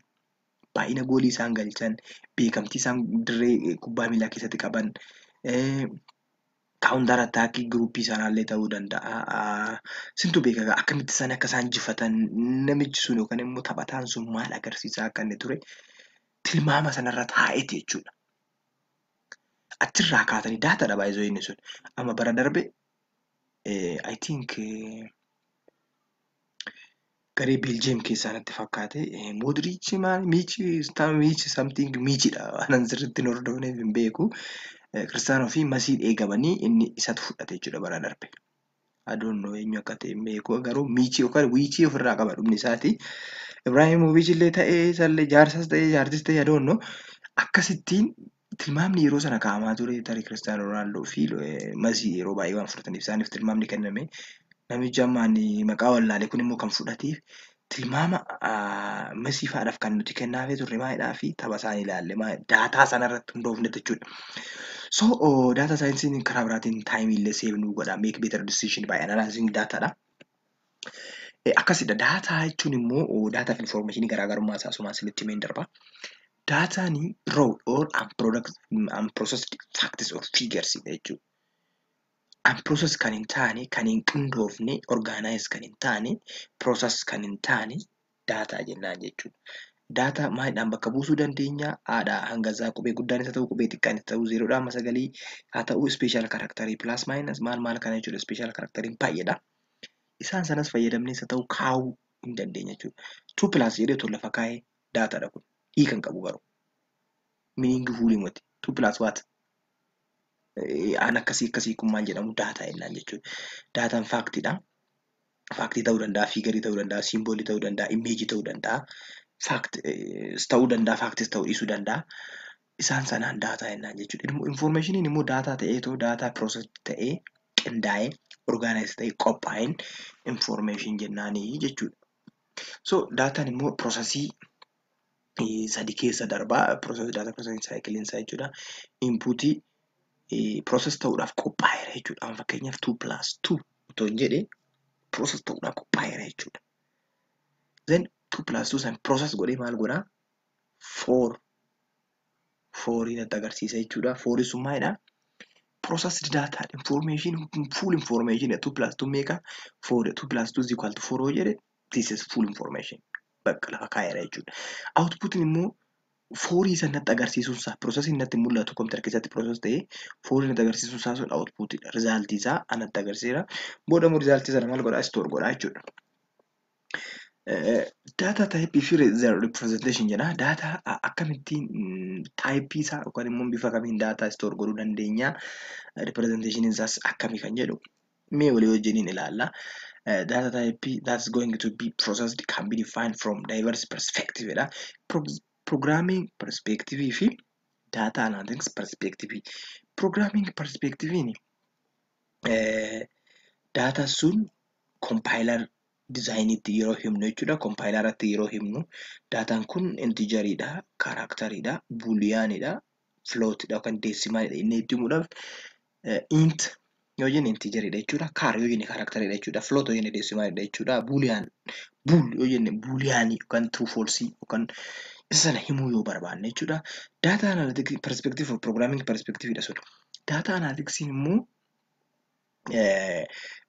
Baay'ina goolii isaan galchan, beekamtii isaan dirree kubbaa miilaa keessatti qaban, kaawuntar attaakii giruuppii isaanillee ta'uu danda'a. Sintu beeka akkamitti isaan akka isaan injifatan namichi sun yookaan immoo taphataan sun maal agarsiisaa akka inni ture tilmaama sanarra taa'eeti jechuudha. Achirraa kaatanii daataadha baay'isoo inni sun. Amma bara darbe I think garee Beeljiyeem keessaa natti fakkaate Moodiriichi Miichi something Miichidha waan sirriitti hin hordofneef hin beeku. Kiristaanoo fi Masiin eegamanii inni isatu fudhate jechuudha bara darbe. Adoonnoo eenyu akka ta'e hin beeku garuu Miichi yookaan Wiichii ofirraa qaba dhumni isaati. Ibraahimoviich illee ta'ee isallee jaarsas ta'ee jaartis ta'ee adoonnoo akkasittiin tilmaamni yeroo sana kaa'amaa ture tarii Kiristaanoo Roonaaldoo fi Masii yeroo baay'ee waan fudhataniif isaaniif tilmaamni kenname. Namichi ammaan maqaa wallaalee kun immoo kan fudhateef tilmaama masiifaadhaaf kan nuti kennaafii turre maalidhaa fi tapha isaan ilaalle daataa sanarratti hundoofne jechuudha. So data saayinsiin karaa biraatiin taayimii illee seef nuu godha. Make better decision by analyzing dataadha. Akkasidha. Daataa jechuun immoo daataa fi informationii garaagarummaa isaa asumaan sinitti himeen darba. Daataan raw or unprocessed facts or figures jechuudha. Unprocessed kan hin taane, kan hin qindoofne, organized kan hin taane, process kan hin taane daataa jennaan jechuudha. Daataa maalidhaan bakka buusuu dandeenya? Haadhaa hanga isaa qubee guddaan isa ta'u, qubee xiqqaan isa ta'u, 0dhaa amma 9 haa ta'u, special characterii plus minus maal kana jechuudha. Special characteriin baay'eedha. Isaan sanas fayyadamnee isa ta'u kaa'uu hin dandeenya jechuudha. 2 plus jedhee otoo lafa kaa'ee daataadha kun. Hiika hin qabu garuu. Meaning fuulii miti. 2 plus what? Aan akkasii kun maal jedhamu daataa jennaan jechuudha. Daataan faaktiidha. Faaktii ta'uu danda'a, fiigarii ta'uu danda'a, simboolii ta'uu danda'a, imeejii ta'uu danda'a. Faaktis ta'uu danda'a, faaktis ta'uu dhiisuu danda'a. Isaan sanaan daataa jennaan jechuudha. Informationiin immoo daataa ta'eetoo daataa piroosesii ta'ee qindaa'ee orgaanaayis ta'ee qophaa'een information jennaanii jechuudha. So daataan immoo piroosesii sadi keessa darbaa. Daataa piroosesii saayikiliin isaa jechuudha. Inpuutii process ta'uudhaaf qophaa'eera jechuudha. Amma fakkeenyaaf 2 plus 2 otoo hin jedhee process ta'uudhaaf qophaa'eera jechuudha. Then 2 plus 2 san process godhee maal godhaa? 4 natti agarsiisa jechuudha. 4 sun maalidhaa? Processed data information full information 2 plus 2 meeqa? 4 2 plus 2 is equal to 4 yoo jedhe this is full information. Bakka lafa kaa'eera jechuudha. Outputiin immoo 4 san natti agarsiisuun isaa piroosesiin natti mul'atu kompiitara keessatti pirooses ta'ee 4 natti agarsiisuun isaa sun outputidha. Rizaaltii isaa anatti agarsiisa. Booda immoo rizaaltii sana maal godhaa? Stoor godhaa jechuudha. Data type fi representation jedha. Data akkamittiin taayipii isaa yookaan immoo bifa kamiin data stoor godhuu dandeenya? Representation isaas akkamii kan jedhu mee walii wajjiniin ilaalla. Data type that's going to be processed can be defined from diverse perspective jedha. Programming perspective fi data analytics perspective. Programming perspective data sun compiler dizaayiniitti yeroo himnu jechuudha. Compileratti yeroo himnu daataan kun intigeriidha, kaaraakteriidha, buuliyaanidha, floatidha yookaan deesimaalidha. Inni itti himuudhaaf int yoo jenne intigeriidha jechuudha. Kaar yoo jenne kaaraakteriidha jechuudha. Float yoo jenne deesimaalidha jechuudha. Buuliyaan yoo jenne buuliyaanii yookaan true false yookaan isa sana himuu yoo barbaanne jechuudha. Data analytics perspective of programming perspective dha sun. Data analytics immoo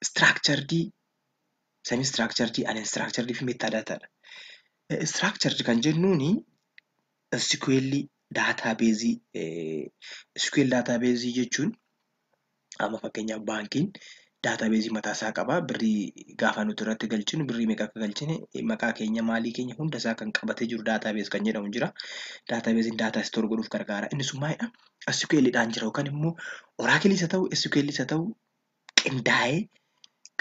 structured, semi structured, unstructured fi metadata dha. Structured kan jennuuni SQL database jechuun amma fakkeenyaaf baankiin database mataa isaa qaba. Birrii gaafa nuti irratti galchinu birrii meeqa akka galchine maqaa keenya maalii keenya hunda isaa kan qabatee jiru database kan jedhamu jira. Databaseen data store godhuuf gargaara. Inni sun maalidha? SQL dhaan jira yookaan immoo Oracle isa ta'u SQL isa ta'u qindaa'ee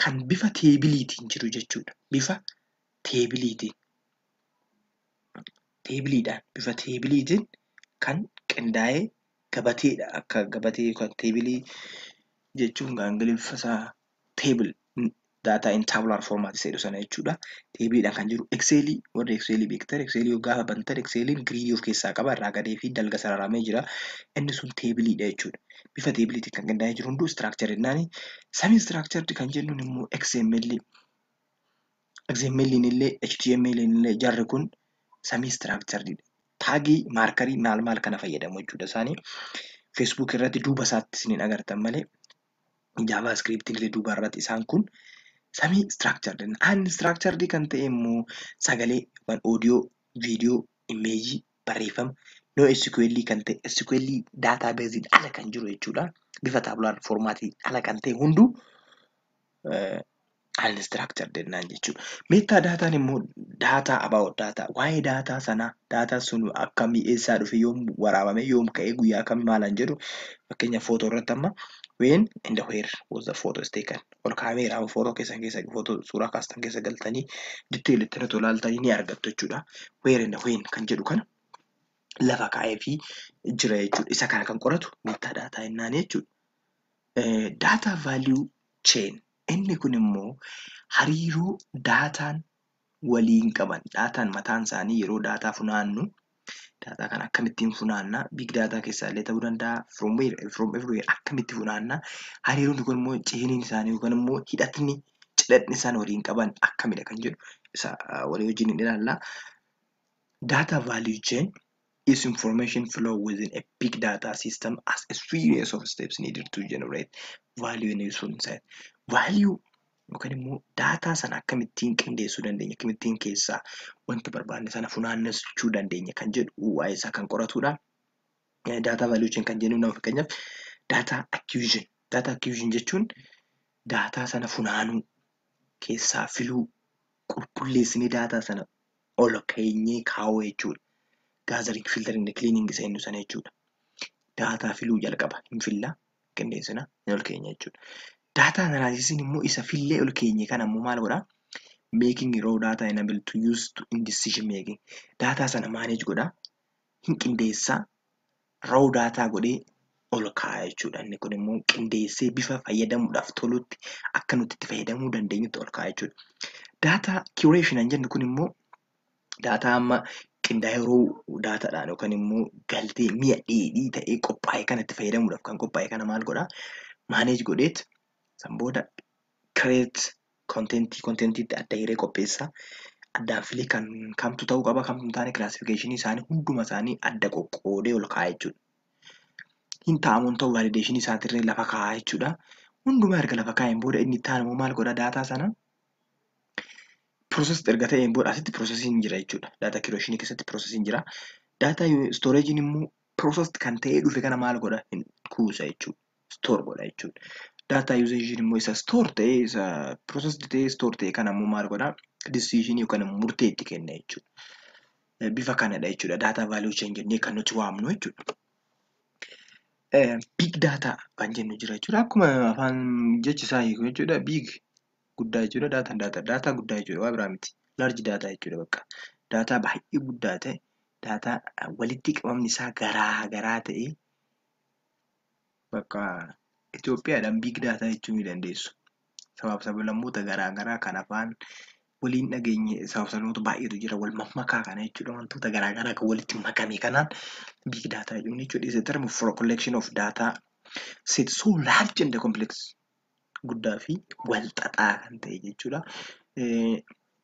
kan bifa teebiliitiin jiru jechuudha. Bifa teebiliitiin. Teebiliidhaan bifa teebiliitiin kan qindaa'ee gabateedha. Akka gabatee yookaan teebilii jechuun Ingiliffa isaa teebil data in tabular format jedhu sana jechuudha. Teebiliidhaan kan jiru Excelii warri Excelii beektan Excelii yoo gaafa bantan Exceliin giriidii of keessaa qaba. Irraa gadee fi dalga sararamee jira. Inni sun teebiliidha jechuudha. Bifa teebiliitiin kan qindaa'ee jiru hunduu structure jennaani. Semi structured kan jennuun immoo XML illee HTML illee jarri kun semi structured taagii maarkarii maal kana fayyadamu jechuudha isaanii. Facebook irratti duuba isaatti isiniin agartan malee JavaScript illee duuba irratti isaan kun semi structured. Unstructured kan ta'e immoo sagalee yookaan audio, video, imeejii, barreeffama NoSQL kan ta'e SQL database ala kan jiru jechuudha. Bifa tabular formatii ala kan ta'e hunduu unstructured jennaan jechuudha. Metadaataan immoo data about data. Waa'ee data sanaa data sun akkamii eessaa dhufe yoom waraabame yoom ka'ee guyyaa kamii maalan jedhu fakkeenyaaf footoo irratti amma when and where was the photo is taken. Ol kaameeraa footoo keessan keessa footoo suuraa kaastan keessa galtanii diteelitti irratti ilaaltanii ni argattu jechuudha. Where and when kan jedhu kana lafa kaa'ee fi jira jechuudha. Isa kana kan qoratu metadata jennaan jechuudha. Data value chain inni kun immoo hariiroo daataan waliin qaban daataan mataan isaanii yeroo daataa funaannu daataa kana akkamittiin funaannaa big daataa keessaa illee ta'uu danda'a from everywhere akkamitti funaannaa hariiroon kun immoo ceeniin isaanii yookaan immoo hidhatni cidhatni isaan waliin qaban akkamidha kan jedhu isa walii wajjin hin ilaalla. Data value chain is information flow within a big data system as a series of steps needed to generate value in useful insight. Value yookaan immoo daataa sana akkamittiin qindeessuu dandeenya akkamittiin keessaa wanta barbaanne sana funaannachuu dandeenya kan jedhu waa'ee isaa kan qoratudha. Data value chain kan jennu nama fakkeenyaaf data acquisition. Data acquisition jechuun daataa sana funaanuu keessaa filuu qulqulleessinee daataa sana ol keenyee kaa'uu jechuudha. Gathering, filtering, cleaning isa jennu sana jechuudha. Daataa filuu jalqaba hin fillaa qindeessina ol keenya jechuudha. Data analysis immoo isa fillee ol keenye kana immoo maal godhaa? Making raw data enable to use in decision making. Data sana manage godhaa hin qindeessaa raw data godhee ol kaa'a jechuudha. Inni kun immoo qindeessee bifa fayyadamuudhaaf tolutti akka nuti itti fayyadamuu dandeenyutti ol kaa'a jechuudha. Data curation kan jennu kun immoo data amma qindaa'ee yeroo daataadhaan yookaan immoo galtee mi'a dheedhii ta'ee qophaa'e kana itti fayyadamuudhaaf kan qophaa'e kana maal godhaa? Manage godheet san booda create contentiitti adda hiree qopheessaa. Addaan filee kan kamtu ta'uu qaba kamtu hin taane classification isaanii hunduma isaanii adda qoqqoodee ol kaa'a jechuudha. Hin taa'amuun ta'u validation isaatirree lafa kaa'a jechuudha. Hundumaa erga lafa kaa'een booda inni itti aanu maal godha daataa sana? Process erga ta'een booda asitti processiin jira jechuudha. Data curation keessatti processiin jira. Data storagein immoo process kan ta'ee dhufe kana maal godha? Kuusa jechuudha. Store godha jechuudha. Data usage immoo isa store ta'ee isa process ta'ee store ta'e kana immoo maal godha? Decision yookaan murtee itti kenna jechuudha. Bifa kanadha jechuudha. Data value chain jennee kan nuti waamnu jechuudha. Big data kan jennu jira jechuudha. Akkuma afaan jechi isaa hiiku jechuudha. Big guddaa jechuudha. Data guddaa jechuudha. Waa biraa miti. Large data jechuudha bakka. Data baay'ee guddaa ta'e, data walitti qabamni isaa garaa ta'e bakka Itoophiyaadhaan big data jechuu ni dandeessu. Sabaaf sablammoota garaa kan afaan waliin dhageenye sabaaf sablammoota baay'eetu jira wal mammakaa kana jechuudha. Wantoota garaa kan walitti makame kanaan big data jechuun jechuudha. Is a term for a collection of data set so large and complex guddaa fi wal xaxaa kan ta'e jechuudha.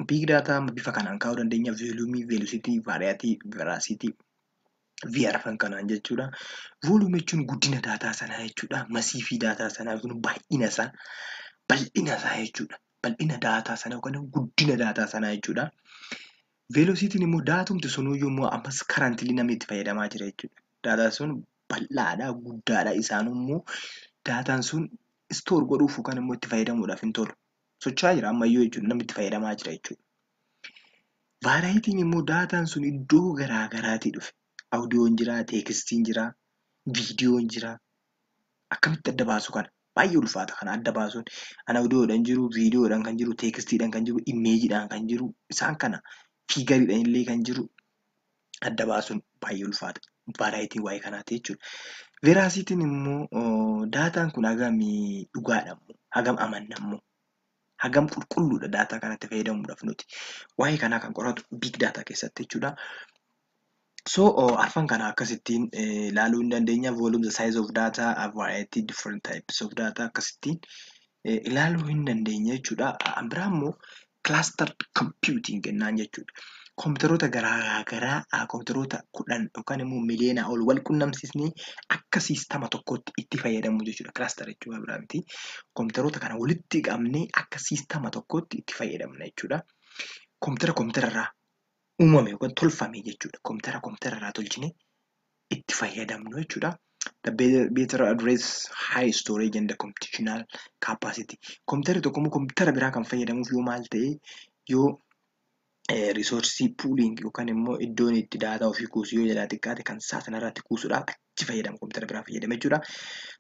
Big data bifa kanaan kaa'uu dandeenya volume, velocity, variety, veracity, VRFan kanaan jechuudha. Volume jechuun guddina daataa sanaa jechuudha. Masiifii daataa sanaa yookiin baay'ina isaa, bal'ina isaa jechuudha. Bal'ina daataa sanaa yookaan guddina daataa sanaa jechuudha. Velocitiin immoo daatumti sunuyyuu immoo ammas currently namni itti fayyadamaa jira jechuudha. Daataan sun bal'aadha, guddaadha. Isaanimmoo daataan sun store godhuuf yookaan immoo itti fayyadamuudhaaf hin tolu. Socho'aa jira ammayyuu jechuudha. Namni itti fayyadamaa jira jechuudha. Varaayitiin immoo daataan sun iddoo garaa garaatii dhufe. Audioon jira, teekstiin jira, viidiyoon jira. Akkamitti adda baasu kana? Baay'ee ulfaata kana adda baasuun. An audioodhaan jiru, viidiyoodhaan kan jiru, teekstiidhaan kan jiru, imeejiidhaan kan jiru, isaan kana fiigariidhaan illee kan jiru adda baasuun baay'ee ulfaata. Varaayitiin waa'ee kanaati jechuudha. Veraasitiin immoo daataan kun hagam dhugaadhammoo, hagam amannammoo, hagam qulqulluudha daataa kanatti fayyadamuudhaaf nuti. Waa'ee kanaa kan qoratu big daataa keessatti jechuudha. So arfan kana akkasittiin ilaaluu hin dandeenya. Volume, the size of data, a variety, different types of data akkasittiin ilaaluu hin dandeenya jechuudha. Biraa immoo clustered computing jennaan jechuudha. Kompiitaroota garaa kompiitaroota 10 yookaan immoo miliyoonaa ol wal qunnamsiisnee akka siistama tokkotti itti fayyadamu jechuudha. Cluster jechuudha biraa miti. Kompiitaroota kana walitti qabnee akka siistama tokkotti itti fayyadamna jechuudha. Kompiitararraa uumame yookaan tolfame jechuudha. Kompiitararraa tolchine itti fayyadamnu jechuudha. The better address high storage and the computational capacity. Kompiitarri tokko immoo kompiitara biraa kan fayyadamuuf yoo maal ta'e yoo resource pooling yookaan immoo iddoon itti daataa ofii kuusu yoo jalaa xiqqaate kan isaa sanarratti kuusuudhaaf achi fayyadama kompiitara biraa fayyadama jechuudha.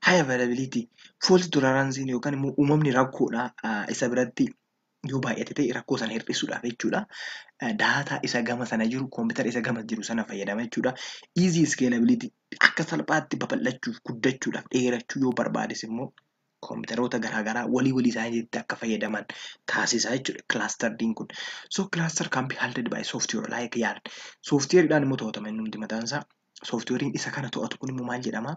High availability, fault tolerance yookaan immoo uumamni rakkoodha isa biratti yoo baay'ate ta'e rakkoo sana hir'isuudhaaf jechuudha. Daataa isa gama sana jiru kompiitara isa gama jiru sana fayyadama jechuudha. Easy scalability akka salphaatti babal'achuuf guddachuudhaaf dheerachuu yoo barbaades immoo kompiitaroota garaagaraa walii isaaniitti akka fayyadaman taasisaa jechuudha kilaasterdiin kun. So kilaaster can be handled by software like yarn. Sooftiweeriidhaan immoo to'atama inni hundi mataan isaa. Sooftiweeriin isa kana to'atu kun immoo maal jedhama?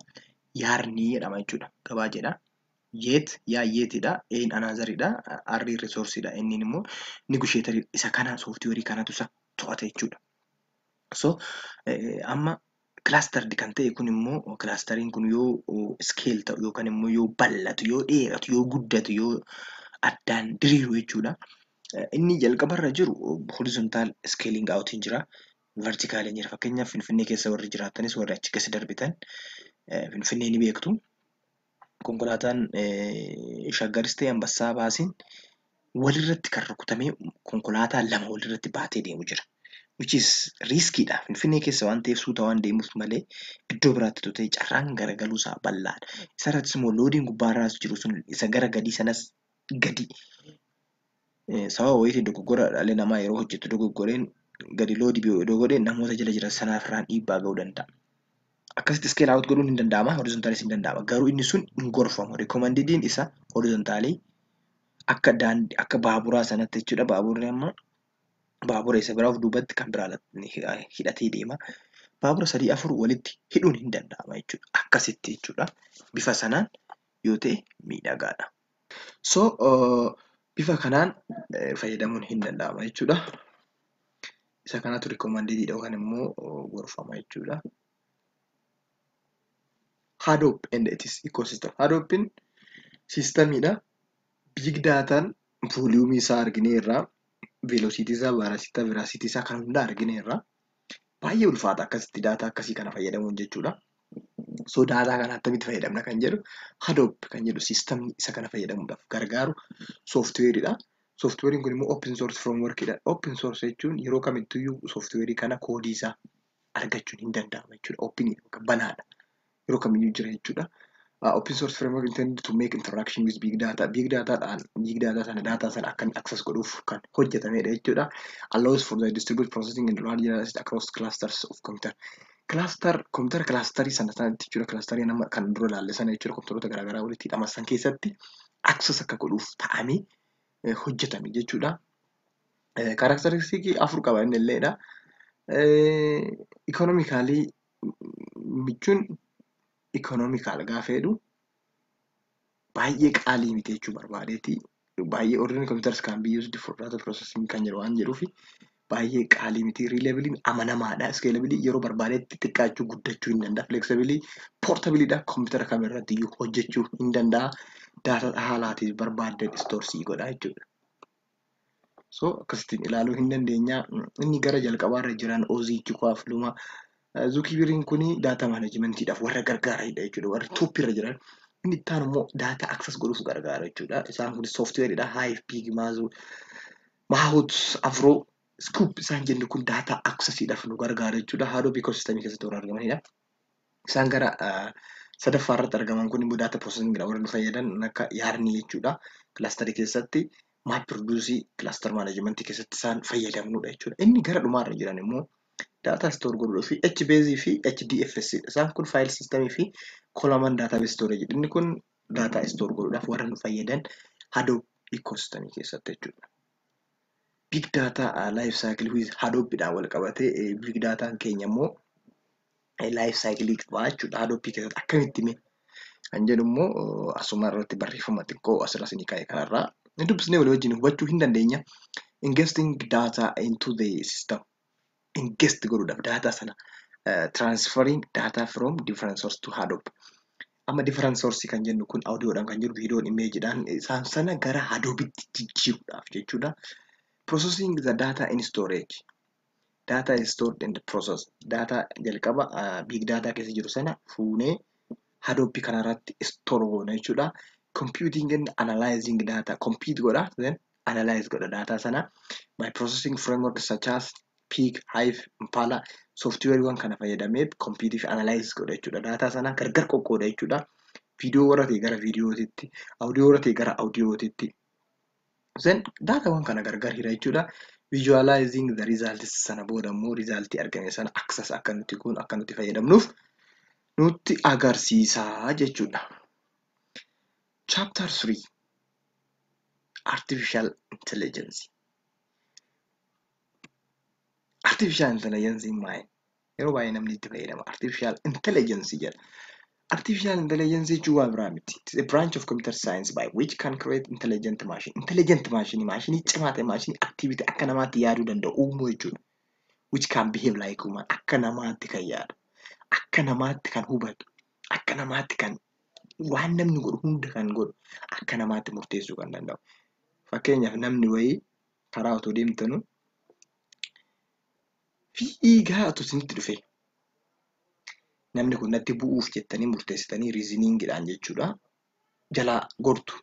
Yaarnii jedhama jechuudha. Gabaa jedha. Yeet yaa yeetidha. Een anaazaridha. Arrii risoorsiidha. Inni immoo nigusheetarii isa kana sooftiweerii kanatu isa to'ata jechuudha. So amma kilaasterdi kan ta'e kun immoo kilaasteriin kun yoo iskeel ta'u yookaan immoo yoo bal'atu yoo dheeratu yoo guddatu yoo addaan diriiru jechuudha. Inni jalqabarra jiru horizontaal iskeeliing aawutiin jira. Vertikaaliin jira. Fakkeenyaaf Finfinnee keessa warri jiraatanis warri achi keessa darbitan Finfinnee ni beektu. Konkolaataan shaggaris ta'e Ambassaa baasiin walirratti kan rukutamee konkolaataa lama walirratti baatee deemu jira. Which is riskiidha. Finfinnee keessa waan ta'eef suuta waan deemuuf malee iddoo biraatti ta'e carraan garagaluu isaa bal'aadha. Isarrattis immoo loodiin gubbaarraas jiru sun isa gara gadii sanas gadi. Sababa wayiitiin dogoggora dhalli namaa yeroo hojjetu dogoggoreen gadi loodii yoo godhe namoota jala jiran sanaafirraan dhiibbaa ga'uu danda'a. Akkasitti iskeel aawut godhuun hin danda'ama. Horizontaalis hin danda'ama. Garuu inni sun hin gorfamu. Rikomandidiin isa horizontaalii akka baaburaa sanatti jechuudha. Baaburri amma baabura isa biraa of duubatti kan biraa hidhatee deema. Baabura 3-4 walitti hidhuun hin danda'ama jechuudha. Akkasitti jechuudha. Bifa sanaan yoo ta'e miidhagaadha. So bifa kanaan fayyadamuun hin danda'ama jechuudha. Isa kanatu rikomandidiidha yookaan immoo gorfama jechuudha. Hadoop and its ecosystem. Hadoopin siistamiidha. Big daataan vooliyuumii isaa argine irraa veelosiitii isaa, veraasitii isaa kan hunda argine irraa baay'ee ulfaata akkasitti daataa akkasii kana fayyadamuun jechuudha. So daataa kana akkamitti fayyadamna kan jedhu Hadoop kan jedhu siistamni isa kana fayyadamuudhaaf gargaaru sooftiweeriidha. Sooftiweeriin kun immoo open source frameworkidha. Open source jechuun yeroo kamittiyyuu sooftiweerii kana koodii isaa argachuun hin danda'ama jechuudha. Open banaadha. Yeroo kamiyyuu jira jechuudha. Open source framework intended to make interaction with big data. Big data sana akka access godhuuf kan hojjetamedha jechuudha. Allows for the distributed processing and large data across clusters of computer. Computer clusterii sanatti jechuudha. Clusterii nama kan dura ilaalle sana jechuudha. Kompiitaroota garaagaraa walitti hidhaman san keessatti access akka godhuuf ta'amee hojjetame jechuudha. Karakteristikii 4 qaba inni illeedha. Economically michuun economical gaafa jedhu baay'ee qaalii miti jechuu barbaadeeti. Baay'ee ordinary computers can be used for data processing kan jedhu waan jedhuufi baay'ee qaalii miti. Reliability amanamaadha. Scalability yeroo barbaadetti xiqqaachuu guddachuu hin danda'a. Flexibility portabilityidha. Kompiyuutara kamirratti iyyuu hojjechuu hin danda'a. Data haalaatiif barbaadde istoorsii godha jechuudha. So akkasittiin ilaaluu hin dandeenya. Inni gara jalqabaarra jiran Oziichi Kwaafluma. Zuukibiriin kuni data managementiidhaaf warra gargaaranidha jechuudha. Warri toppirra jiran. Inni itti aanu immoo data access godhuuf gargaara jechuudha. Isaan kun sooftiweeridha. Hive, Pig, Mahout, Afro, Scoop isaan jennu kun data accessiidhaaf nu gargaara jechuudha. Hadoop ecosystemii keessatti warra argamanidha. Isaan gara sadaffaa irratti argaman kun immoo data processingidha. Warra nu fayyadan akka yaarnii jechuudha. Kilasterii keessatti MapReduce cluster managementii keessatti isaan fayyadamnudha jechuudha. Inni gara dhumaarra jiran immoo data store godhuudhaaf fi HBase fi HDFS. Isaan kun file systemii fi column database storage. Inni kun data store godhuudhaaf warra nu fayyadan Hadoop ecosystemii keessatti jechuudha. Big data life cycle with Hadoopidhaan wal qabatee big dataan keenya immoo life cycle qaba jechuudha. Hadoop keessatti akkamitti mee kan jedhu immoo asuma irratti barreeffama xiqqoo asirra isinii kaa'e kanarraa dubbisnee walii wajjin hubachuu hin dandeenya. Ingesting data into the system. Ingest godhuudhaaf data sana transferring data from different source to Hadoop. Amma different source kan jennu kun audioodhaan kan jiru viidiyoon imeejiidhaan isaan sana gara Hadoopitti jijjiiruudhaaf jechuudha. Processing the data in storage. Data is stored in the process. Data jalqaba big data keessa jiru sana fuunee Hadoop kanarratti store goona jechuudha. Computing and analyzing data. Compute godha then analyze godha data sana by processing frameworks such as Pig, Hive, Impala softwareewwan kana fayyadamee compute fi analyze godha jechuudha. Data sana gargar qoqqooda jechuudha. Viidiyoo warra ta'e gara viidiyootitti, audio warra ta'e gara audiyootitti. Then dataawwan kana gargar hira jechuudha. Visualizing the results sana booda immoo resultii argame sana access akka nuti kun akka nuti fayyadamnuuf nutti agarsiisa jechuudha. Chapter 3 Artificial Intelligence. Artificial Intelligence in mind. Yeroo baay'ee namni itti fayyadama. Artificial Intelligence jedha. Artificial Intelligence jechuun waa biraa miti. It's a branch of computer science by which can create intelligent machine. Intelligent machine, maashinii cimaa ta'e, maashinii activity akka namaatti yaaduu danda'u uumuu jechuudha. Which can behave like human. Akka namaatti kan yaadu, akka namaatti kan hubatu, akka namaatti kan waan namni godhu hunda kan godhu, akka namaatti murteessuu kan danda'u. Fakkeenyaaf namni wayii karaa otoo deemtanuu fiigaa otoo isinitti dhufe namni kun natti bu'uuf jettanii murteessitanii riiziniingidhaan jechuudha. Jalaa gortu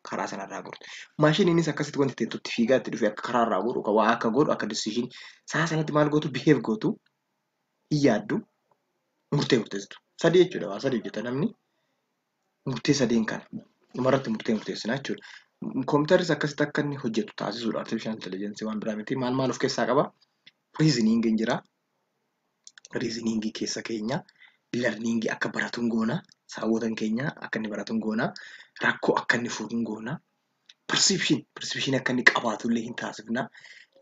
karaa sanarraa gortu. Maashiniinis akkasitti wanti teettutti fiigaa itti dhufe akka karaarraa godhu waa akka godhu akka decision saa sanatti maal gootu behave gootu hin yaaddu murtee murteessitu. Sadii jechuudha waa sadii hojjeta namni murtee sadeen kana dhumarratti murtee murteessinaa jechuudha. Kompiitarris akkasitti akka inni hojjetu taasisuudha. Artificial Intelligence waan biraa miti. Maal of keessaa qaba? Riiziniingiin jira. Riiziniingii keessa keenya larniingii akka baratuun goona. Saawwotan keenya akka inni baratuun goona. Rakkoo akka inni furuun goona. Perception akka inni qabaatullee hin taasifna.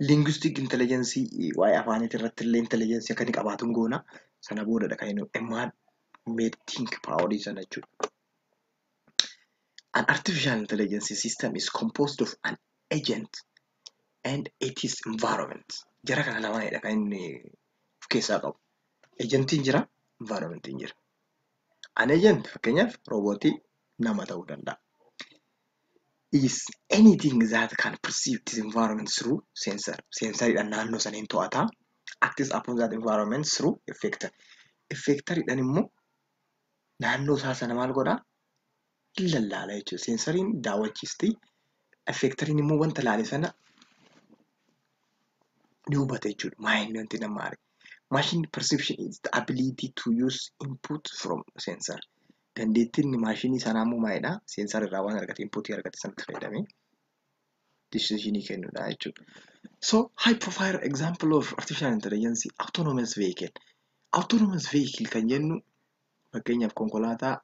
Linguistic intelligence waa'ee afaaniitii irratti illee intelligence akka inni qabaatuun goona. Sana boodadha kan inni immaan made think power sana jechuudha. An artificial intelligence system is composed of an agent and its environment. Jara kana lamaanidha kan inni of keessaa qabu. Agentiin jira, environmentiin jira. An agent fakkeenyaaf roobootii nama ta'uu danda'a. Is anything that can perceive this environment through sensor. Sensoriidhaan naannoo saniin to'ata. Acts upon that environment through effector. Effectoriidhaan immoo naannoo isaa sana maal godhaa? Hin lallaala jechuudha. Sensoriin daawwachiisti. Effectoriin immoo wanta laale sana ni hubata jechuudha. Maayinni wanti nama arge. Machine perception is the ability to use input from sensor. Dandeettiin maashinii sanaa immoo maalidha? Sensor irraa waan argate inputii argate sanatti fayyadamee decisionii kennuudha jechuudha. So high profile example of artificial intelligence autonomous vehicle. Autonomous vehicle kan jennu fakkeenyaaf konkolaataa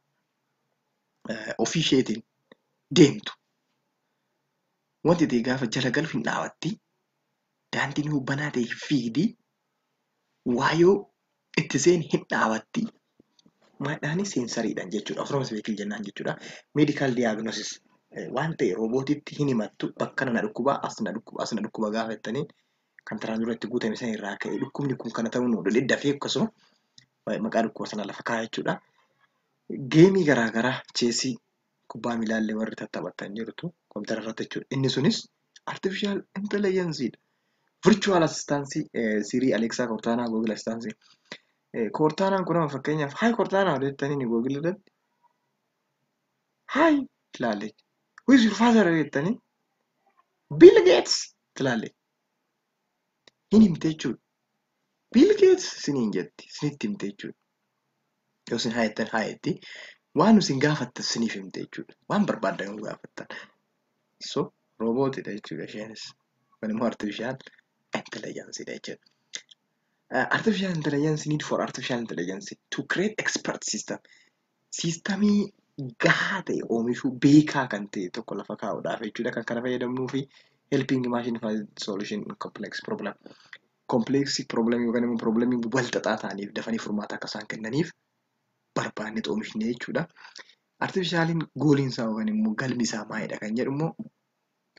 ofii isheetiin deemtu. Wanti ta'e gaafa jala galu hin dhaabatti. Daandiin hubbanaa ta'e hin fiigdi. Waayoo itti seen hin dhaabatti. Maadhaani seensariidhaan jechuudha. Autonomous vehicle jennaan jechuudha. Medical diagnosis waan ta'e roobootitti hin himattu bakka na dhukkuba as na dhukkuba gaafa jettanii kan taraan dura itti guutame sana irraa ka'e dhukkubni kun kana ta'uu nu dafee akkasuma maqaa dhukkuba sana lafa kaa'aa jechuudha. Geemii garaagaraa cheesii kubbaa miilaallee warri taphatan jirtu kompiitara irratti jechuudha. Inni sunis artificial intelligenceedha. Virtual assistance Siri, Alexa, Cortana, Google assistance. Cortanaan kun amma fakkeenyaaf hayi Cortana jettanii ni Google irratti hayi tilaalle. Who is your father jettanii Bill Gates tilaalle. Hin himte jechuudha. Bill Gates isiniin jetti isinitti himte jechuudha. Yoo isin haayettan haayetti waan isin gaafattan isiniif himte jechuudha. Waan barbaaddan gaafattan. So roobootiidha jechuudha isheenis. Kun immoo artificial intelligenceedha jechuudha. Artificial intelligence need for artificial intelligence to create expert system. Sistamii gahaa ta'e oomishuu beekaa kan ta'e tokko lafa kaa'uudhaaf jechuudha kan kana fayyadamnuu fi helping machine find solution in complex problem. Complex problem yookaan immoo problemii wal xaxaa ta'aniif dafanii furmaata akka isaan kennaniif barbaanne oomishne jechuudha. Artificialiin gooliin isaa yookaan immoo galmi isaa maalidha kan jedhu immoo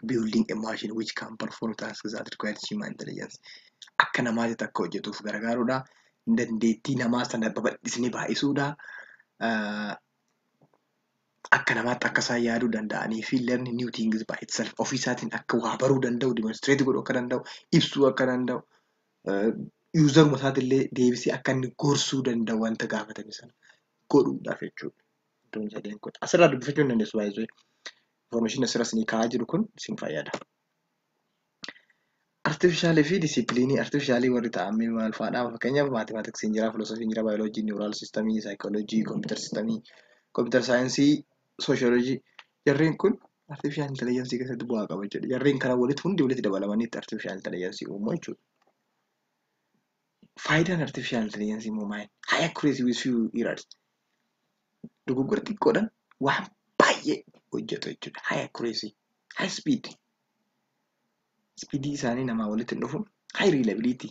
building a machine which can perform tasks that require human intelligence. Akka namaatti akka hojjetuuf gargaaruudha. Dandeettii namaa sana babal'isanii baay'isuudha. Akka namaatti akka isaan yaaduu danda'anii fi learn new things by itself ofiisaatiin akka waa baruu danda'u, demonstrate godhuu akka danda'u, ibsuu akka danda'u, useruma isaatillee deebisee akka inni gorsuu danda'u wanta gaafatame sana godhuudhaaf jechuudha. Iddoon sadeen kun asirraa dubbifachuu hin dandeessu baay'ee. Information asirra isinii kaa'aa jiru kun isin fayyada. Artificialii fi disipiliinii artificialii warri ta'an maal fa'aadha? Fakkeenyaaf maatimaatiksiin jira, filoosofiin jira, baayoloojii, niwuraal sistamii, saayikooloojii, kompiitar sistamii, kompiitar saayinsii, sooshooloojii. Jarreen kun artificial intelligence keessatti bu'aa qaba jechuudha. Jarreen kana hundi walitti dabalamanii artificial intelligence uumuu jechuudha. Faayidaan artificial intelligence immoo maali? High accuracy with few errors. Dogoggora xiqqoodhaan waan baay'ee hojjetu jechuudha. High accuracy, high speed. Speedii isaanii namaa walitti hin dhufu. High reliability.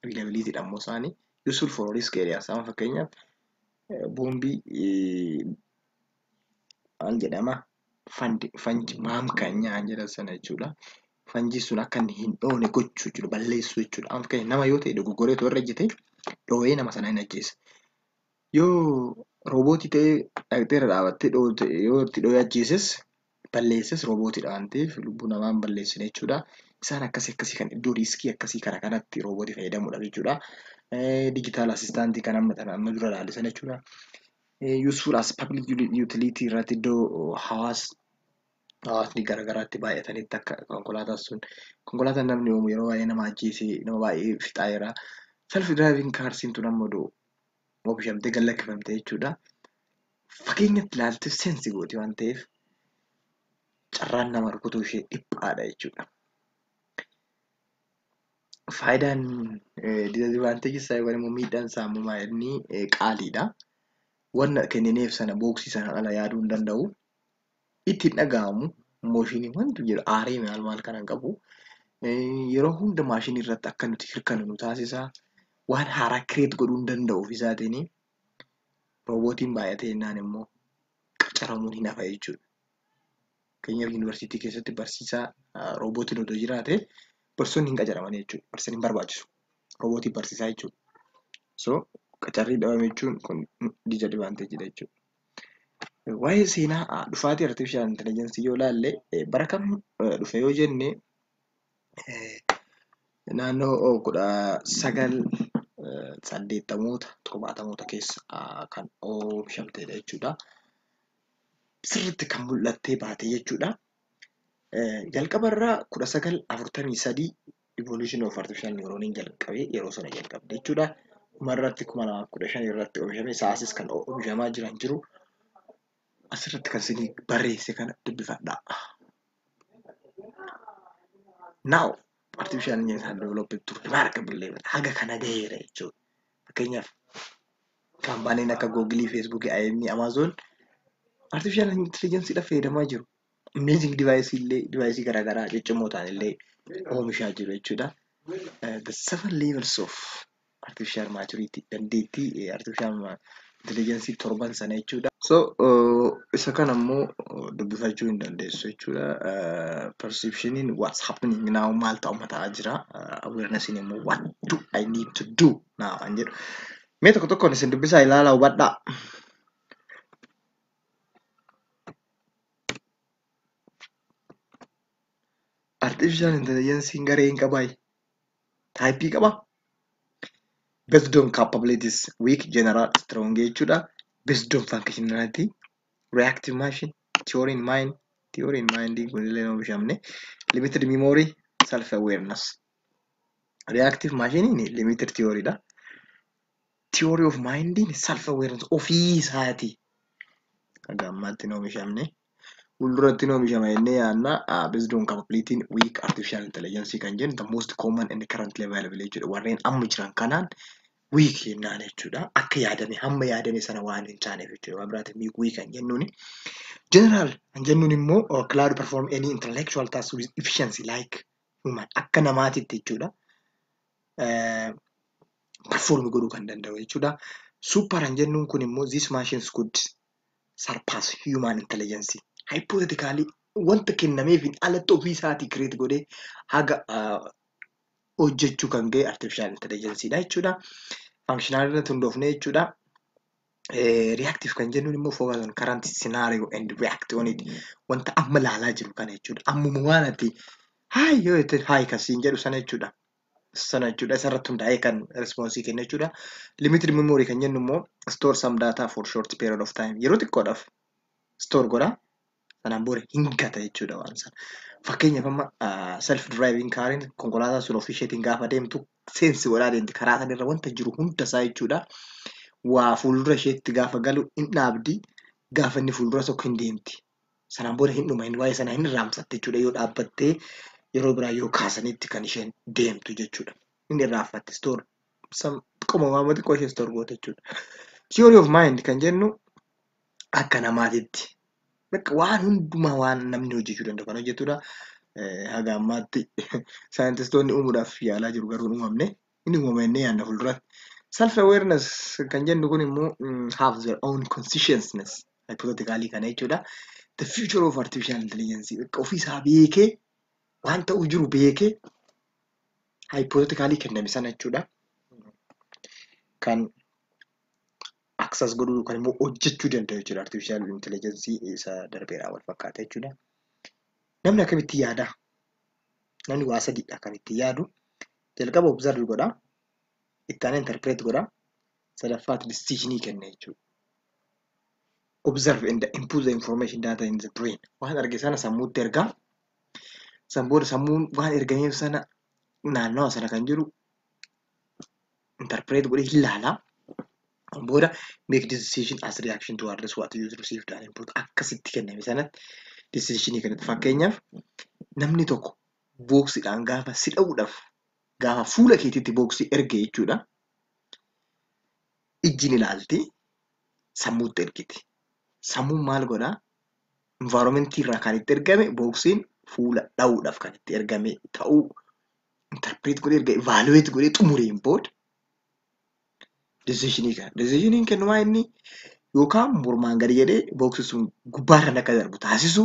Reliability dha immoo isaanii useful for risk areas. Amma fakkeenyaaf boombii maal jedhama fanji maamkanyaan jedhan sana jechuudha. Fanji sun akka inni hin dhoone gochuu jechuudha. Balleessuu jechuudha. Amma fakkeenyaaf nama yoo ta'e dogoggoree irra ejjete dhoowee nama sana hin ajjeesa. Yoo roobootii ta'ee dhaqxee irra dhaabattee yoo itti dhoowee ajjeeses balleesses roobootiidha waan ta'eef lubbuu namaa hin balleessine jechuudha. Isaan akkasii kan iddoo riiskii akkasii kana kanatti roobootii fayyadamuudha jechuudha. Digital assistant kan amma dura ilaalisan jechuudha. Useful as public utility irratti iddoo hawaasni garaagaraatti baay'atanitti akka konkolaataan sun konkolaataan namni oomu yeroo baay'ee nama ajjeesee nama baay'ee fixaa jira. Self driving cars tun ammoo oomishamtee gad lakkifamte jechuudha. Fageenyatti ilaaltee seensi gooti waan ta'eef carraan nama rukutuu ishee dhiphaadha jechuudha. Faayidaan disadvantages isaa yookaan immoo miidhaan isaa immoo inni qaaliidha. Wanna kennineef sana booksii sana ala yaaduu hin danda'u. Ittiin dhaga'amu mooshinii wantu jedhu aaree maal kanan qabu. Yeroo hunda maashinii irratti akka nuti hirkannu nu taasisa. Waan haaraa kireet godhuu hin danda'u ofisaatiin roobootiin baay'atee jennaan immoo qacaramuun hin hafa jechuudha. Fakkeenyaaf yuunivarsiitii keessatti barsiisaa roobootiin otoo jiraate barsiisonni hin qacaraman jechuudha. Barsiisonni hin barbaachisu. Roobootiin barsiisaa jechuudha. So qacarrii dhabame jechuun kun disadvantageidha jechuudha. Waa'ee seenaa dhufaatii artificial intelligence yoo ilaalle bara kam dhufe yoo jenne naannoo 1980 keessa kan oomishamtedha jechuudha. Sirriitti kan mul'attee baate jechuudha. Jalqabarraa 1943 evolution of artificial neuroniin jalqabee yeroo sana jalqabde jechuudha. Dhumarratti 2015 irratti oomishame sa'aasis kan oomishamaa jiru. Asirratti kan isin barreesse kana dubbifadhaa. Now artificial intelligence developed to remarkable level haga kana gaheera jechuudha. Fakkeenyaaf kaampaaniin akka Google, Facebook, IBM, Amazon artificial intelligence dha fayyadamaa jiru. Amazing device garaagaraa ciccimoo ta'an illee oomishaa jiru jechuudha. The 7 levels of artificial maturity dandeettii artificial intelligence torban sana jechuudha. So isa kana immoo dubbifachuu hin dandeessu jechuudha. Perceptionin what's happening now maal ta'uma ta'aa jira. Awareness immoo what do I need to do now an jedhu. Mee tokkoon isin dubbisaa ilaalaa hubadhaa. Artificial intelligence gareen qabaa. Type qaba. Based on capabilities weak, general, strong jechuudha. Based on functionality, reactive machine, theory in mind kun illee oomishamne, limited memory, self awareness. Reactive machine limited theory dha. Theory of mind self awareness ofii isaati. Gammaatti oomishamne. Fuulduratti oomishama jennee yaadna. Based on capability weak artificial intelligence kan jennu the most common and currently available jechuudha. Warreen amma jiran kanaan weak jennaan jechuudha. Akka yaadame hamma yaadame sana waan hin taaneef jechuudha. Waan biraatiin weak kan jennuuni. General kan jennuun immoo cloud perform any intellectual task with efficiency like human akka namaatitti jechuudha. Perform godhuu kan danda'u jechuudha. Super kan jennuun kun immoo these machines could surpass human intelligence. Hypothetically wanta kennameef alatti ofii isaatii create godhee haga hojjechuu kan ga'e artificial intelligence dha jechuudha. Functional irratti hundoofne jechuudha. Reactive kan jennuun immoo focus on current scenario and react on it. Wanta amma ilaalaa jiru kana jechuudha. Ammuma waan ati yoo itti kasiin jedhu sana jechuudha. Isarratti hundaa'ee kan response kenna jechuudha. Limited memory kan jennu immoo store some data for short period of time. Yeroo xiqqoodhaaf store godha. Sanaan booda hin gata jechuudha waan sana. Fakkeenyaaf amma self driving kaariin konkolaataa sun ofii isheetiin gaafa deemtu seensi godhaa deemti karaa sanarra wanta jiru hunda isaa jechuudha. Waa fuuldura isheetti gaafa galu hin dhaabdi gaafa inni fuuldura tokko hin deemti. Sanaan booda hin dhuma waa'ee sana hin raamsatte jechuudha yoo dhaabbattee yeroo biraa yoo kaasanitti kan isheen deemtu jechuudha. Inni irraanfatte store qoma waamati xiqqoo ishee store goote jechuudha. Theory of mind kan jennu akka namaatitti. Bakka waan hundumaa waan namni hojjechuu danda'u kan hojjetudha. Haga ammaatti saayintistoonni uumuudhaaf yaalaa jiru garuu hin uumamne. Inni uumama inni yaadna fuulduratti. Self awareness kan jennu kun immoo have their own consciousness hypothetically kana jechuudha. The future of artificial intelligence bakka ofiisaa beekee waan ta'uu jiru beekee hypothetically kenname sana jechuudha. Kan access godhuu yookaan immoo hojjechuu danda'u jechuudha. Artificial intelligence isa darbeeraa wal fakkaata jechuudha. Namni akkamitti yaada? Namni waa sadiidha kan itti yaadu. Jalqaba observe godha. Itti aanee interpret godha. Sadaffaatti decisionii kenna jechuudha. Observe and input the information data in the brain. Waan arge sana sammuutti ergaa. Booda sammuun waan ergameef sana naannawa sana kan jiru interpret godhee ilaala. Booda make decision as reaction to what you received and input. Akkasitti kenname sanatti decisionii kennatu. Fakkeenyaaf namni tokko booksiidhaan gaafa si dha'uudhaaf gaafa fuula keetiitti booksii erge jechuudha. Ijjiin ilaalti sammuutti ergiti. Sammuun maal godhaa? Environmentii irraa kan itti ergame booksiin fuula dha'uudhaaf kan itti ergame ta'uu interpret godhee erga evaluate godhee xumureen booda decisionii kenna. Decisioniin kennumaa inni yookaan mormaan gadi jedhee booksi sun gubbaarra akka darbu taasisu